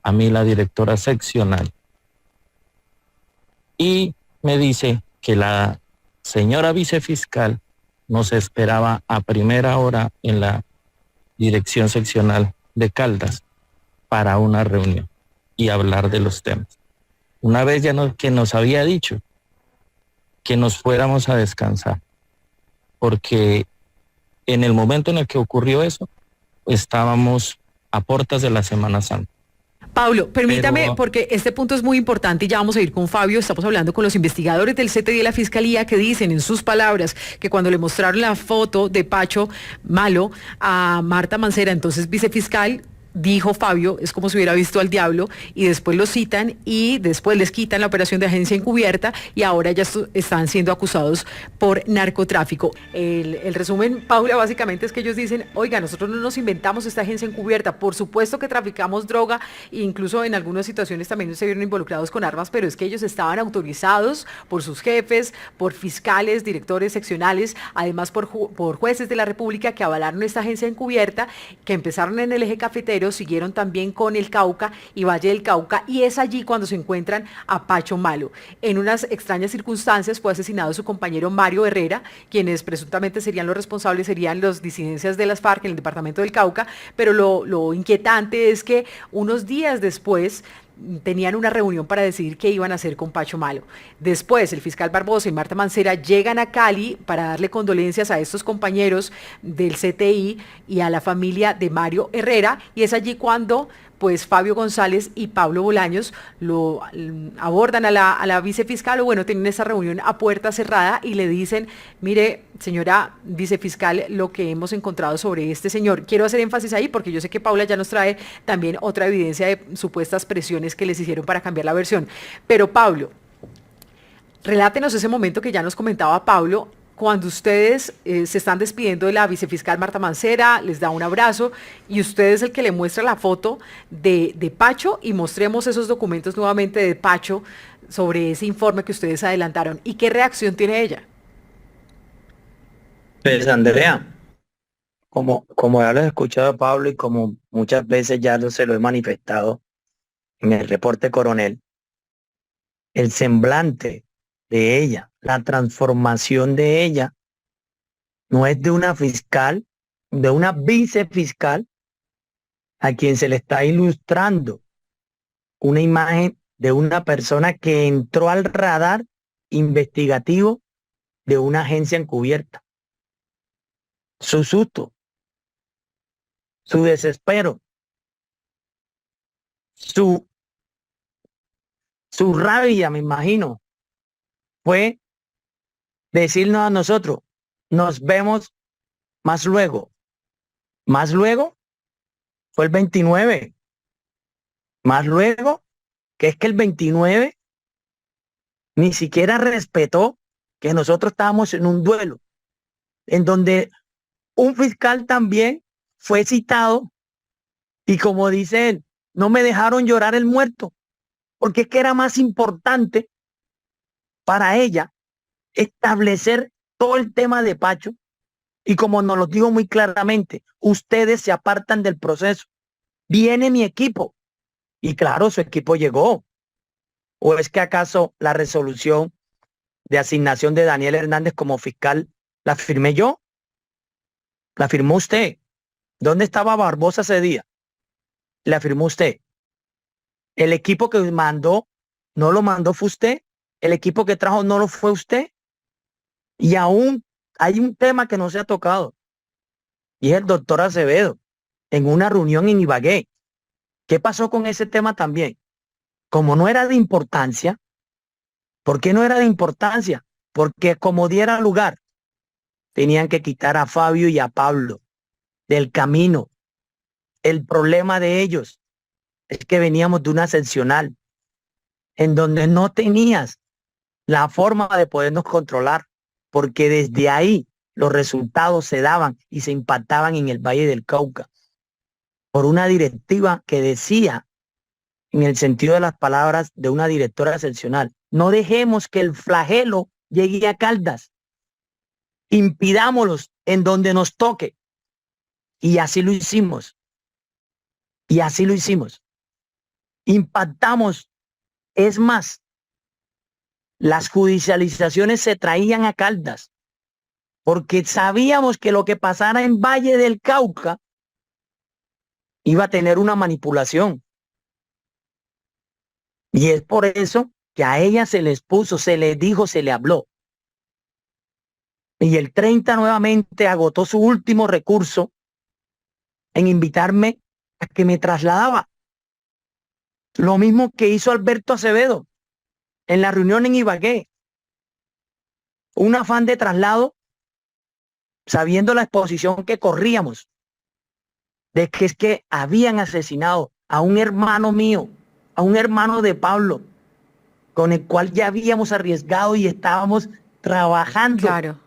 a mí la directora seccional y me dice que la señora vicefiscal nos esperaba a primera hora en la dirección seccional de Caldas para una reunión y hablar de los temas. Una vez ya que nos había dicho que nos fuéramos a descansar, porque en el momento en el que ocurrió eso, estábamos a puertas de la Semana Santa. Pablo, permítame, porque este punto es muy importante y ya vamos a ir con Fabio. Estamos hablando con los investigadores del CTI y de la Fiscalía que dicen en sus palabras que cuando le mostraron la foto de Pacho Malo a Marta Mancera, entonces vicefiscal, dijo Fabio, es como si hubiera visto al diablo, y después lo citan y después les quitan la operación de agencia encubierta y ahora ya están siendo acusados por narcotráfico. El resumen, Paula, básicamente es que ellos dicen, oiga, nosotros no nos inventamos esta agencia encubierta, por supuesto que traficamos droga, e incluso en algunas situaciones también se vieron involucrados con armas, pero es que ellos estaban autorizados por sus jefes, por fiscales, directores seccionales, además por jueces de la República que avalaron esta agencia encubierta, que empezaron en el eje cafetero, siguieron también con el Cauca y Valle del Cauca, y es allí cuando se encuentran a Pacho Malo. En unas extrañas circunstancias fue asesinado su compañero Mario Herrera, quienes presuntamente serían los responsables, serían las disidencias de las FARC en el departamento del Cauca, pero lo inquietante es que unos días después tenían una reunión para decidir qué iban a hacer con Pacho Malo. Después, el fiscal Barbosa y Marta Mancera llegan a Cali para darle condolencias a estos compañeros del CTI y a la familia de Mario Herrera, y es allí cuando pues Fabio González y Pablo Bolaños lo abordan a la vicefiscal, o bueno, tienen esa reunión a puerta cerrada y le dicen, mire, señora vicefiscal, lo que hemos encontrado sobre este señor. Quiero hacer énfasis ahí porque yo sé que Paula ya nos trae también otra evidencia de supuestas presiones que les hicieron para cambiar la versión. Pero Pablo, relátenos ese momento que ya nos comentaba Pablo, cuando ustedes se están despidiendo de la vicefiscal Marta Mancera, les da un abrazo y usted es el que le muestra la foto de Pacho, y mostremos esos documentos nuevamente de Pacho sobre ese informe que ustedes adelantaron. ¿Y qué reacción tiene ella? Pues Andrea, como ya lo he escuchado Pablo y como muchas veces ya se lo he manifestado en el reporte coronel, el semblante de ella, la transformación de ella, no es de una fiscal, de una vicefiscal a quien se le está ilustrando una imagen de una persona que entró al radar investigativo de una agencia encubierta. Su susto, su desespero, su rabia, me imagino, fue decirnos a nosotros, nos vemos más luego. Más luego fue el 29. Más luego, que es que el 29 ni siquiera respetó que nosotros estábamos en un duelo. en donde un fiscal también fue citado y como dice él, no me dejaron llorar el muerto, porque es que era más importante para ella establecer todo el tema de Pacho y como nos lo digo muy claramente, ustedes se apartan del proceso. Viene mi equipo y claro, su equipo llegó. ¿O es que acaso la resolución de asignación de Daniel Hernández como fiscal la firmé yo? ¿La firmó usted? ¿Dónde estaba Barbosa ese día? La firmó usted. El equipo que mandó, no lo mandó fue usted. El equipo que trajo no lo fue usted. Y aún hay un tema que no se ha tocado. Y es el doctor Acevedo, en una reunión en Ibagué. ¿Qué pasó con ese tema también? Como no era de importancia, ¿por qué no era de importancia? Porque como diera lugar, tenían que quitar a Fabio y a Pablo del camino. El problema de ellos es que veníamos de una seccional en donde no tenías la forma de podernos controlar, porque desde ahí los resultados se daban y se impactaban en el Valle del Cauca por una directiva que decía, en el sentido de las palabras de una directora seccional, no dejemos que el flagelo llegue a Caldas, impidámoslos en donde nos toque. Y así lo hicimos. Y así lo hicimos. Impactamos. Es más, las judicializaciones se traían a Caldas porque sabíamos que lo que pasara en Valle del Cauca iba a tener una manipulación. Y es por eso que a ella se les puso, se les dijo, se le habló. Y el 30 nuevamente agotó su último recurso en invitarme a que me trasladaba. Lo mismo que hizo Alberto Acevedo en la reunión en Ibagué. Un afán de traslado, sabiendo la exposición que corríamos, de que es que habían asesinado a un hermano mío, a un hermano de Pablo, con el cual ya habíamos arriesgado y estábamos trabajando. Claro.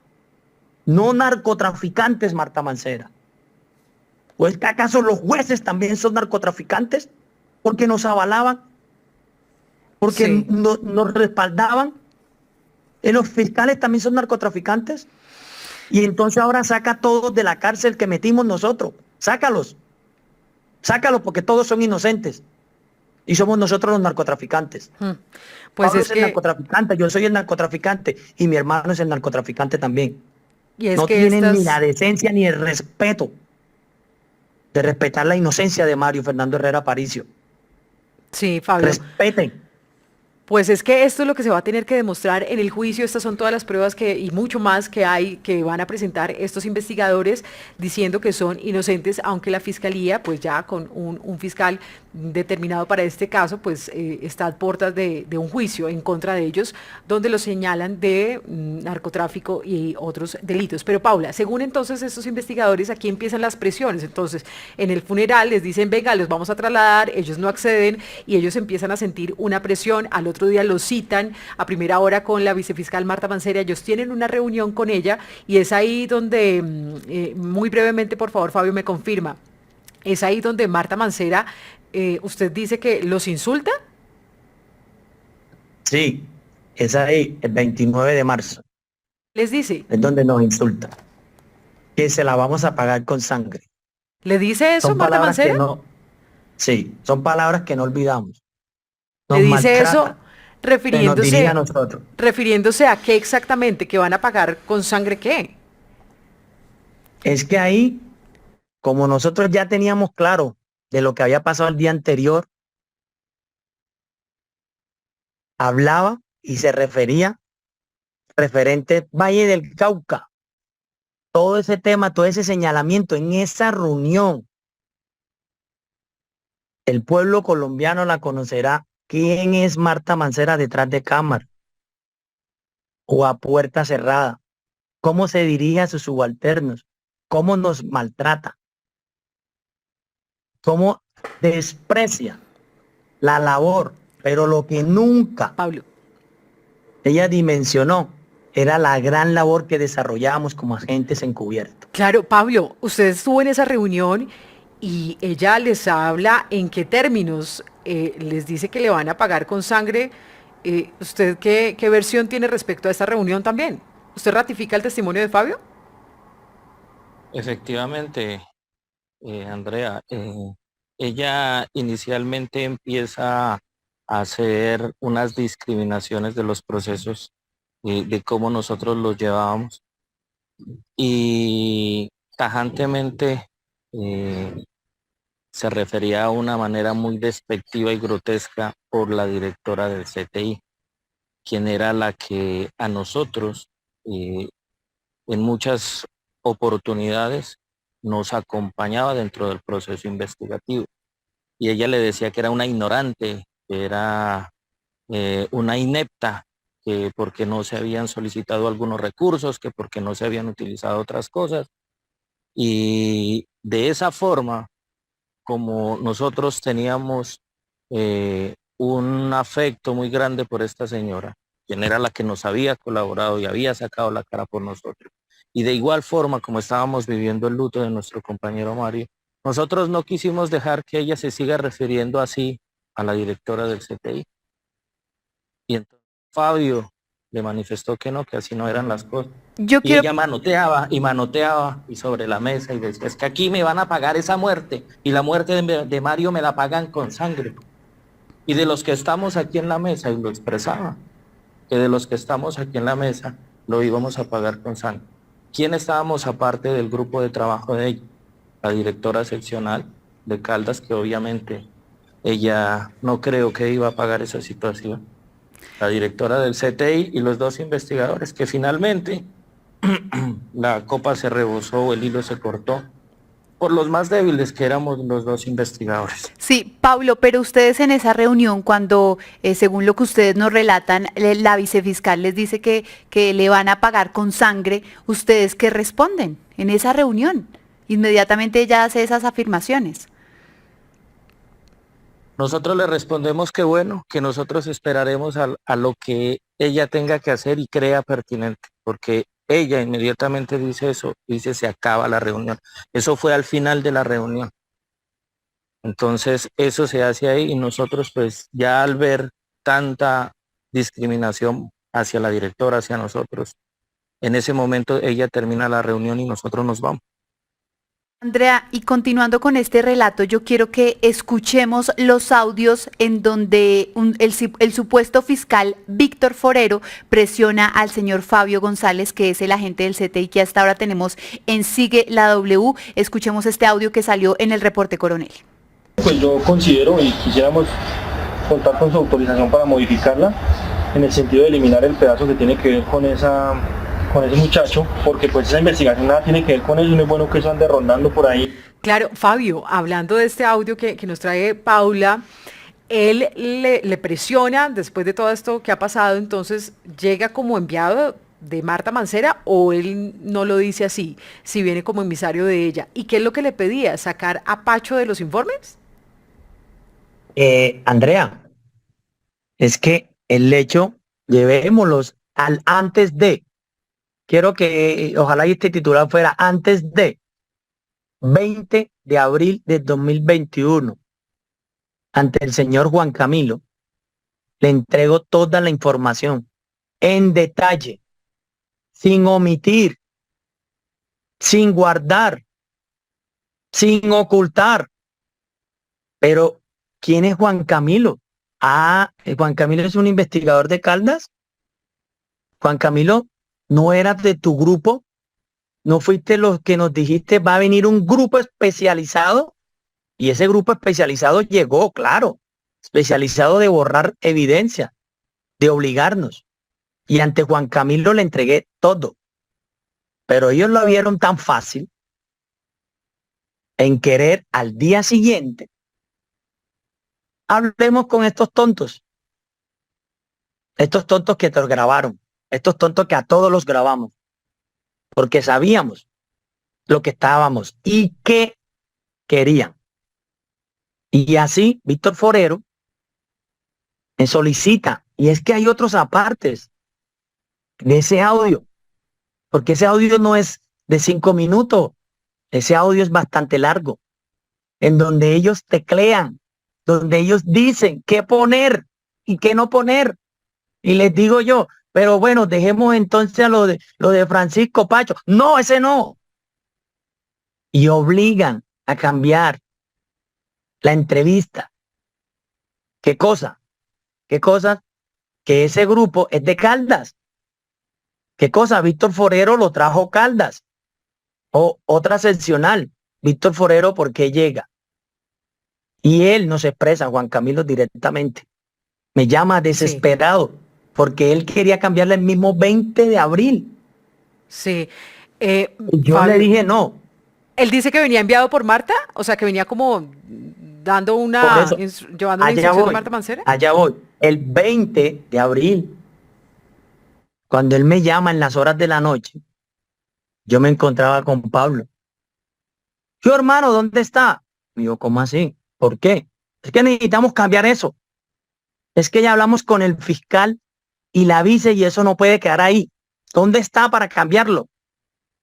No narcotraficantes, Marta Mancera. ¿O es que acaso los jueces también son narcotraficantes? Porque nos avalaban, porque Sí. nos respaldaban. Los fiscales también son narcotraficantes. Y entonces ahora saca a todos de la cárcel que metimos nosotros. Sácalos. Sácalos porque todos son inocentes. Y somos nosotros los narcotraficantes. Pues Pablo es el que, narcotraficante, yo soy el narcotraficante y mi hermano es el narcotraficante también. y es No que tienen estas... ni la decencia ni el respeto de respetar la inocencia de Mario Fernando Herrera Aparicio. Sí, Fabio. Respeten. Pues es que esto es lo que se va a tener que demostrar en el juicio. Estas son todas las pruebas y mucho más que hay, que van a presentar estos investigadores diciendo que son inocentes, aunque la fiscalía, pues ya con un fiscal determinado para este caso, pues está a puertas de un juicio en contra de ellos, donde los señalan de narcotráfico y otros delitos. Pero Paula, según entonces estos investigadores, aquí empiezan las presiones. Entonces, en el funeral les dicen, venga, los vamos a trasladar, ellos no acceden y ellos empiezan a sentir una presión. Al otro día los citan a primera hora con la vicefiscal Marta Mancera, ellos tienen una reunión con ella y es ahí donde, muy brevemente, por favor, Fabio, me confirma, es ahí donde Marta Mancera, usted dice que los insulta. Sí, es ahí, el 29 de marzo. Les dice. Es donde nos insulta. Que se la vamos a pagar con sangre. ¿Le dice eso Son Marta palabras Mancera? que no, sí, son palabras que no olvidamos. Nos ¿Le dice eso maltrata, se nos dirige a nosotros. refiriéndose a qué exactamente? ¿Que van a pagar con sangre qué? Es que ahí, como nosotros ya teníamos claro de lo que había pasado el día anterior, hablaba y se refería referente Valle del Cauca. Todo ese tema, todo ese señalamiento en esa reunión, el pueblo colombiano la conocerá. ¿Quién es Marta Mancera detrás de cámara o a puerta cerrada? ¿Cómo se dirige a sus subalternos? ¿Cómo nos maltrata? ¿Cómo desprecia la labor? Pero lo que nunca Pablo. ella dimensionó era la gran labor que desarrollábamos como agentes encubiertos. Claro, Pablo, usted estuvo en esa reunión y ella les habla en qué términos, les dice que le van a pagar con sangre. ¿Usted qué versión tiene respecto a esta reunión también? ¿Usted ratifica el testimonio de Fabio? Efectivamente, Andrea, ella inicialmente empieza a hacer unas discriminaciones de los procesos, de cómo nosotros los llevábamos, y tajantemente se refería a una manera muy despectiva y grotesca por la directora del CTI, quien era la que a nosotros en muchas oportunidades nos acompañaba dentro del proceso investigativo. Y ella le decía que era una ignorante, que era una inepta, que porque no se habían solicitado algunos recursos, que porque no se habían utilizado otras cosas. Y de esa forma, como nosotros teníamos un afecto muy grande por esta señora, quien era la que nos había colaborado y había sacado la cara por nosotros, y de igual forma como estábamos viviendo el luto de nuestro compañero Mario, nosotros no quisimos dejar que ella se siga refiriendo así a la directora del CTI. Y entonces Fabio le manifestó que no, que así no eran las cosas. Ella manoteaba y sobre la mesa y decía, es que aquí me van a pagar esa muerte y la muerte de Mario me la pagan con sangre. Y de los que estamos aquí en la mesa, y lo expresaba, que de los que estamos aquí en la mesa lo íbamos a pagar con sangre. ¿Quién estábamos aparte del grupo de trabajo de ella? La directora seccional de Caldas, que obviamente ella no creo que iba a pagar esa situación. La directora del CTI y los dos investigadores, que finalmente la copa se rebosó, el hilo se cortó, por los más débiles que éramos los dos investigadores. Sí, Pablo, pero ustedes en esa reunión, cuando, según lo que ustedes nos relatan, la vicefiscal les dice que le van a pagar con sangre, ¿ustedes qué responden en esa reunión? Inmediatamente ella hace esas afirmaciones. Nosotros le respondemos que bueno, que nosotros esperaremos a lo que ella tenga que hacer y crea pertinente, porque ella inmediatamente dice eso, dice se acaba la reunión. Eso fue al final de la reunión. Entonces eso se hace ahí y nosotros pues ya al ver tanta discriminación hacia la directora, hacia nosotros, en ese momento ella termina la reunión y nosotros nos vamos. Andrea, y continuando con este relato, yo quiero que escuchemos los audios en donde el supuesto fiscal Víctor Forero presiona al señor Fabio González, que es el agente del CTI que hasta ahora tenemos en Sigue la W. Escuchemos este audio que salió en el reporte Coronel. Pues yo considero y quisiéramos contar con su autorización para modificarla en el sentido de eliminar el pedazo que tiene que ver con ese muchacho, porque pues esa investigación nada tiene que ver con eso y no es bueno que eso ande rondando por ahí. Claro, Fabio, hablando de este audio que nos trae Paula, él le presiona después de todo esto que ha pasado, entonces llega como enviado de Marta Mancera o él no lo dice así, si viene como emisario de ella. ¿Y qué es lo que le pedía? ¿Sacar a Pacho de los informes? Andrea, es que el hecho, llevémoslos al antes de. Quiero que, ojalá este titular fuera antes de 20 de abril de 2021, ante el señor Juan Camilo, le entrego toda la información en detalle, sin omitir, sin guardar, sin ocultar. Pero, ¿quién es Juan Camilo? Juan Camilo es un investigador de Caldas. Juan Camilo, ¿no eras de tu grupo? ¿No fuiste los que nos dijiste va a venir un grupo especializado? Y ese grupo especializado llegó, claro, especializado de borrar evidencia, de obligarnos. Y ante Juan Camilo le entregué todo. Pero ellos lo vieron tan fácil en querer al día siguiente. Hablemos con estos tontos que te grabaron. Estos tontos que a todos los grabamos, porque sabíamos lo que estábamos y qué querían. Y así Víctor Forero me solicita, y es que hay otros apartes. de ese audio, porque ese audio no es de 5 minutos, ese audio es bastante largo, en donde ellos teclean, donde ellos dicen qué poner y qué no poner. Y les digo yo, pero bueno, dejemos entonces a lo de Francisco Pacho. No, ese no. Y obligan a cambiar la entrevista. ¿Qué cosa? ¿Qué cosa? Que ese grupo es de Caldas. ¿Qué cosa? Víctor Forero lo trajo Caldas. O otra seccional. Víctor Forero, ¿por qué llega? Y él nos expresa, Juan Camilo, directamente. Me llama desesperado, sí, porque él quería cambiarle el mismo 20 de abril. Sí. Y yo Fabio, le dije no. Él dice que venía enviado por Marta, o sea, que venía como dando una, llevando una instrucción de Marta Mancera. Allá voy. El 20 de abril, cuando él me llama en las horas de la noche, yo me encontraba con Pablo. Yo, hermano, ¿dónde está? Y yo, ¿cómo así? ¿Por qué? Es que necesitamos cambiar eso. Es que ya hablamos con el fiscal y la vice y eso no puede quedar ahí. ¿Dónde está para cambiarlo?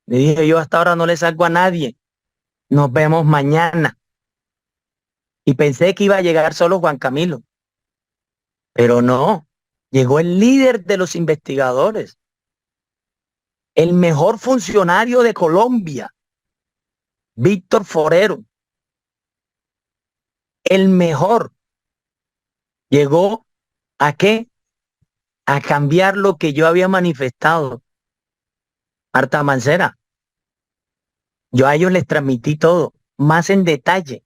Le dije yo, hasta ahora no le salgo a nadie. Nos vemos mañana. Y pensé que iba a llegar solo Juan Camilo. Pero no. Llegó el líder de los investigadores. El mejor funcionario de Colombia. Víctor Forero. El mejor. Llegó ¿a qué? A cambiar lo que yo había manifestado. Marta Mancera. Yo a ellos les transmití todo, más en detalle.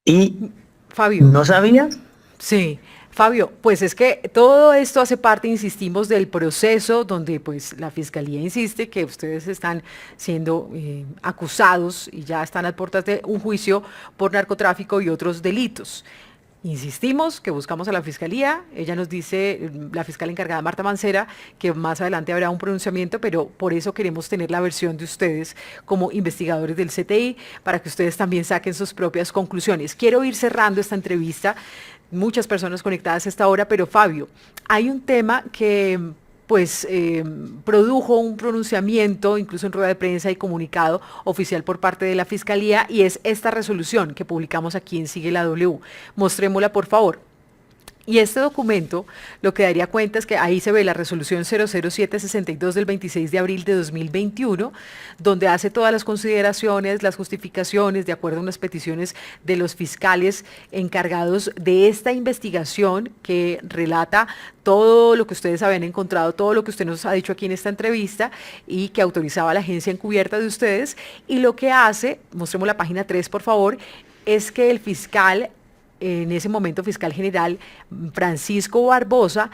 ¿Y Fabio, no sabías? Sí. Fabio, pues es que todo esto hace parte, insistimos, del proceso donde pues la Fiscalía insiste que ustedes están siendo acusados y ya están a puertas de un juicio por narcotráfico y otros delitos. Insistimos que buscamos a la Fiscalía, ella nos dice, la fiscal encargada Marta Mancera, que más adelante habrá un pronunciamiento, pero por eso queremos tener la versión de ustedes como investigadores del CTI, para que ustedes también saquen sus propias conclusiones. Quiero ir cerrando esta entrevista, muchas personas conectadas a esta hora, pero Fabio, hay un tema que pues produjo un pronunciamiento, incluso en rueda de prensa y comunicado oficial por parte de la Fiscalía, y es esta resolución que publicamos aquí en Sigue la W. Mostrémosla, por favor. Y este documento lo que daría cuenta es que ahí se ve la resolución 00762 del 26 de abril de 2021, donde hace todas las consideraciones, las justificaciones, de acuerdo a unas peticiones de los fiscales encargados de esta investigación que relata todo lo que ustedes habían encontrado, todo lo que usted nos ha dicho aquí en esta entrevista y que autorizaba a la agencia encubierta de ustedes. Y lo que hace, mostremos la página 3 por favor, es que el fiscal, en ese momento fiscal general Francisco Barbosa,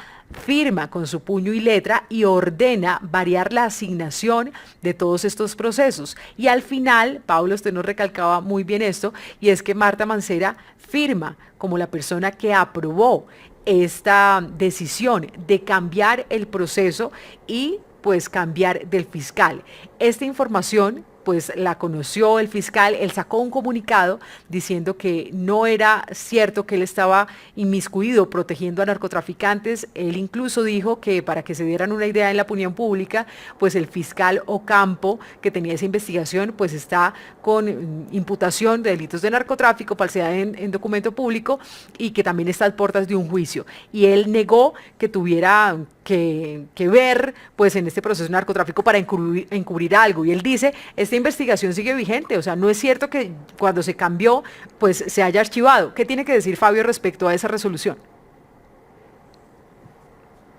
firma con su puño y letra y ordena variar la asignación de todos estos procesos. Y al final, Pablo, usted nos recalcaba muy bien esto, y es que Marta Mancera firma como la persona que aprobó esta decisión de cambiar el proceso y pues cambiar del fiscal. Esta información pues la conoció el fiscal, él sacó un comunicado diciendo que no era cierto que él estaba inmiscuido protegiendo a narcotraficantes. Él incluso dijo que, para que se dieran una idea en la opinión pública, pues el fiscal Ocampo, que tenía esa investigación, pues está con imputación de delitos de narcotráfico, falsedad en documento público, y que también está a puertas de un juicio. Y él negó que tuviera que ver pues en este proceso de narcotráfico para encubrir algo. Y él dice, esta investigación sigue vigente, o sea, no es cierto que cuando se cambió pues se haya archivado. ¿Qué tiene que decir Fabio respecto a esa resolución?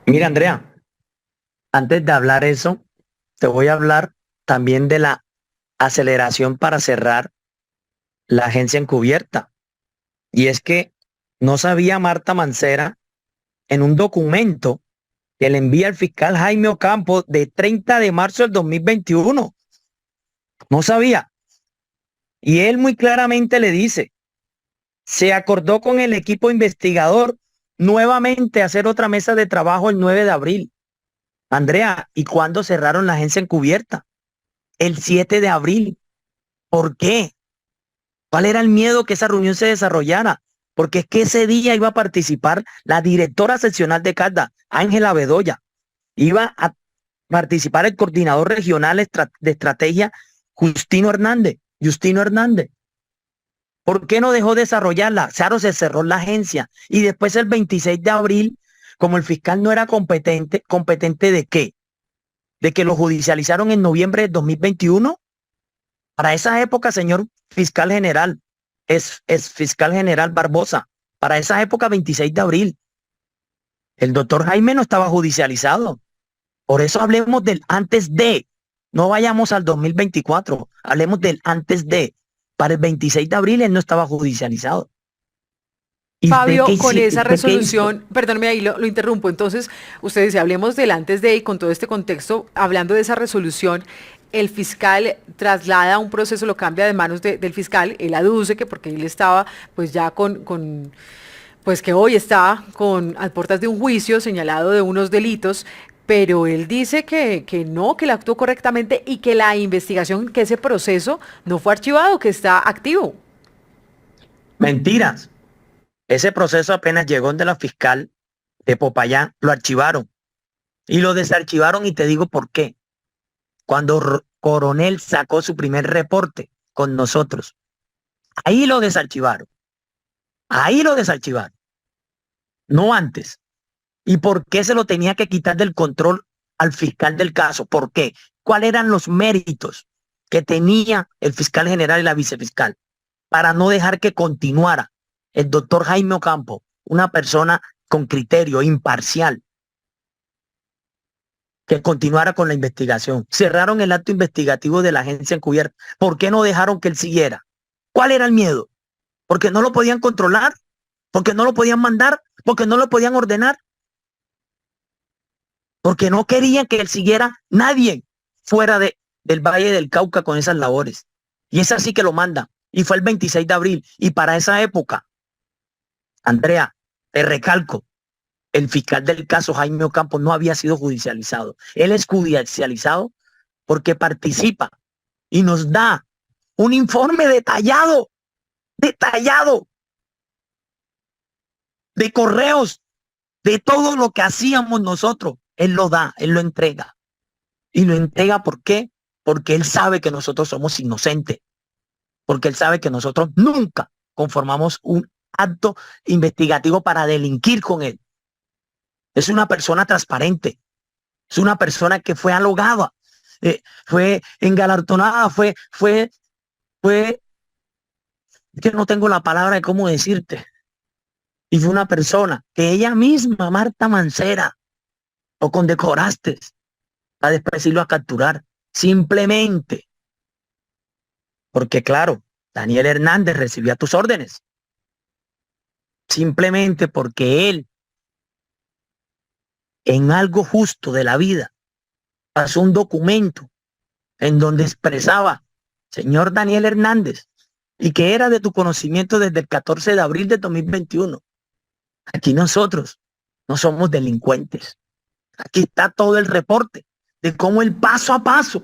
Mira, Andrea, antes de hablar eso, te voy a hablar también de la aceleración para cerrar la agencia encubierta. Y es que no sabía Marta Mancera, en un documento que le envía el fiscal Jaime Ocampo de 30 de marzo del 2021. No sabía. Y él muy claramente le dice, se acordó con el equipo investigador nuevamente hacer otra mesa de trabajo el 9 de abril. Andrea, ¿y cuándo cerraron la agencia encubierta? El 7 de abril. ¿Por qué? ¿Cuál era el miedo que esa reunión se desarrollara? porque es que ese día iba a participar la directora seccional de Caldas, Ángela Bedoya, iba a participar el coordinador regional de estrategia, Justino Hernández. ¿Por qué no dejó desarrollarla? Claro, se cerró la agencia y después el 26 de abril, como el fiscal no era competente, ¿competente de qué? ¿De que lo judicializaron en noviembre de 2021? Para esa época, señor fiscal general, es fiscal general Barbosa, para esa época, 26 de abril, el doctor Jaime no estaba judicializado. Por eso hablemos del antes de, no vayamos al 2024, hablemos del antes de. Para el 26 de abril él no estaba judicializado. Fabio, con esa resolución, perdóneme ahí lo interrumpo, entonces usted dice, hablemos del antes de y con todo este contexto, hablando de esa resolución, el fiscal traslada un proceso, lo cambia de manos del fiscal, él aduce que porque él estaba pues ya pues que hoy está a puertas de un juicio señalado de unos delitos, pero él dice que no, que él actuó correctamente y que la investigación, que ese proceso no fue archivado, que está activo. Mentiras. Ese proceso apenas llegó de la fiscal de Popayán, lo archivaron y lo desarchivaron y te digo por qué. Cuando Coronel sacó su primer reporte con nosotros, ahí lo desarchivaron. No antes. ¿Y por qué se lo tenía que quitar del control al fiscal del caso? ¿Por qué? ¿Cuáles eran los méritos que tenía el fiscal general y la vicefiscal para no dejar que continuara el doctor Jaime Ocampo, una persona con criterio imparcial, que continuara con la investigación? Cerraron el acto investigativo de la agencia encubierta. ¿Por qué no dejaron que él siguiera? ¿Cuál era el miedo? ¿Porque no lo podían controlar? ¿Porque no lo podían mandar? ¿Porque no lo podían ordenar? Porque no querían que él siguiera nadie fuera del Valle del Cauca con esas labores. Y es así que lo manda. Y fue el 26 de abril. Y para esa época, Andrea, te recalco, el fiscal del caso Jaime Ocampo no había sido judicializado. Él es judicializado porque participa y nos da un informe detallado de correos, de todo lo que hacíamos nosotros. Él lo da, él lo entrega. Y lo entrega, ¿por qué? Porque él sabe que nosotros somos inocentes. Porque él sabe que nosotros nunca conformamos un acto investigativo para delinquir con él. Es una persona transparente. Es una persona que fue halagada, fue engalardonada, fue, que no tengo la palabra de cómo decirte. Y fue una persona que ella misma, Marta Mancera, lo condecoraste para después irlo a capturar. Simplemente porque, claro, Daniel Hernández recibía tus órdenes. Simplemente porque él, en algo justo de la vida, pasó un documento en donde expresaba, señor Daniel Hernández, y que era de tu conocimiento desde el 14 de abril de 2021. Aquí nosotros no somos delincuentes. Aquí está todo el reporte de cómo el paso a paso,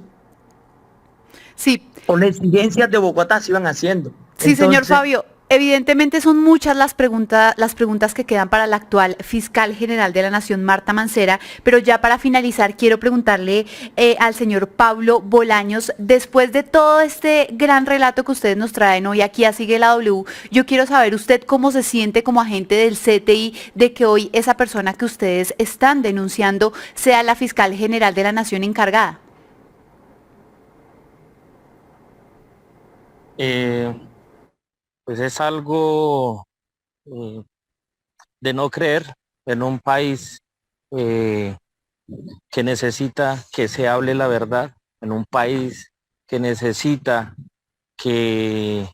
sí, con las exigencias de Bogotá se iban haciendo. Sí, señor Fabio. Evidentemente son muchas las preguntas que quedan para la actual fiscal general de la Nación, Marta Mancera, pero ya para finalizar quiero preguntarle al señor Pablo Bolaños, después de todo este gran relato que ustedes nos traen hoy aquí a Sigue la W, yo quiero saber usted cómo se siente como agente del CTI de que hoy esa persona que ustedes están denunciando sea la fiscal general de la Nación encargada. Pues es algo de no creer en un país que necesita que se hable la verdad, en un país que necesita que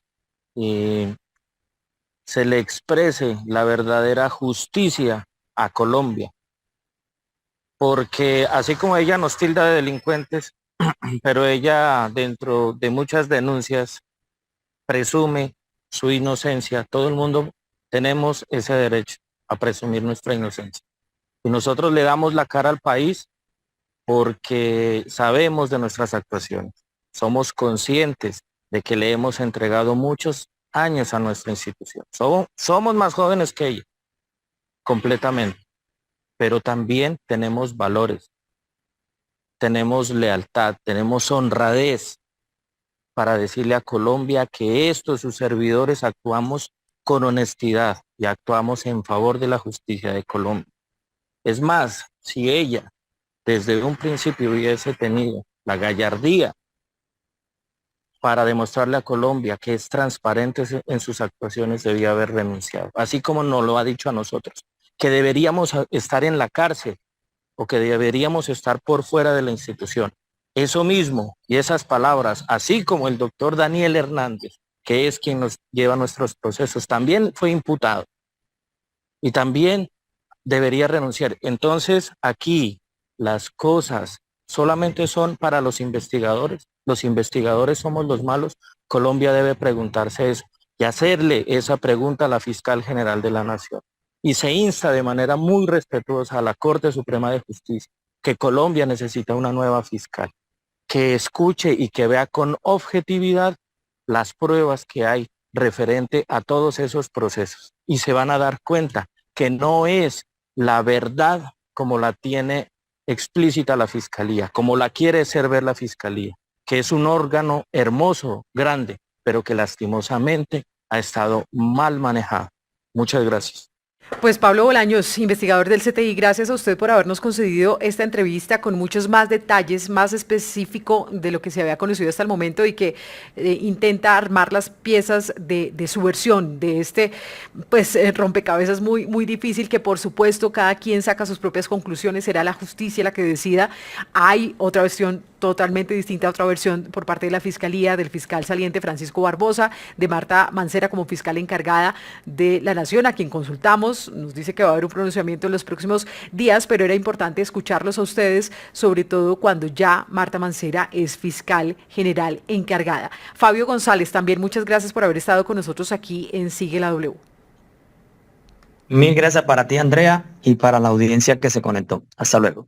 se le exprese la verdadera justicia a Colombia. Porque así como ella nos tilda de delincuentes, pero ella dentro de muchas denuncias presume su inocencia. Todo el mundo tenemos ese derecho a presumir nuestra inocencia. Y nosotros le damos la cara al país porque sabemos de nuestras actuaciones. Somos conscientes de que le hemos entregado muchos años a nuestra institución. Somos más jóvenes que ella, completamente, pero también tenemos valores, tenemos lealtad, tenemos honradez para decirle a Colombia que sus servidores, actuamos con honestidad y actuamos en favor de la justicia de Colombia. Es más, si ella desde un principio hubiese tenido la gallardía para demostrarle a Colombia que es transparente en sus actuaciones, debía haber renunciado, así como nos lo ha dicho a nosotros, que deberíamos estar en la cárcel o que deberíamos estar por fuera de la institución. Eso mismo y esas palabras, así como el doctor Daniel Hernández, que es quien nos lleva nuestros procesos, también fue imputado y también debería renunciar. Entonces, aquí las cosas solamente son para los investigadores somos los malos. Colombia debe preguntarse eso y hacerle esa pregunta a la fiscal general de la Nación. Y se insta de manera muy respetuosa a la Corte Suprema de Justicia que Colombia necesita una nueva fiscal, que escuche y que vea con objetividad las pruebas que hay referente a todos esos procesos. Y se van a dar cuenta que no es la verdad como la tiene explícita la Fiscalía, como la quiere hacer ver la Fiscalía, que es un órgano hermoso, grande, pero que lastimosamente ha estado mal manejado. Muchas gracias. Pues Pablo Bolaños, investigador del CTI, gracias a usted por habernos concedido esta entrevista con muchos más detalles, más específico de lo que se había conocido hasta el momento y que intenta armar las piezas de su versión, de este rompecabezas muy, muy difícil que por supuesto cada quien saca sus propias conclusiones, será la justicia la que decida. Hay otra versión totalmente distinta, otra versión por parte de la Fiscalía, del fiscal saliente Francisco Barbosa, de Marta Mancera como fiscal encargada de la Nación, a quien consultamos. Nos dice que va a haber un pronunciamiento en los próximos días, pero era importante escucharlos a ustedes, sobre todo cuando ya Marta Mancera es fiscal general encargada. Fabio González, también muchas gracias por haber estado con nosotros aquí en Sigue la W. Mil gracias para ti, Andrea, y para la audiencia que se conectó. Hasta luego.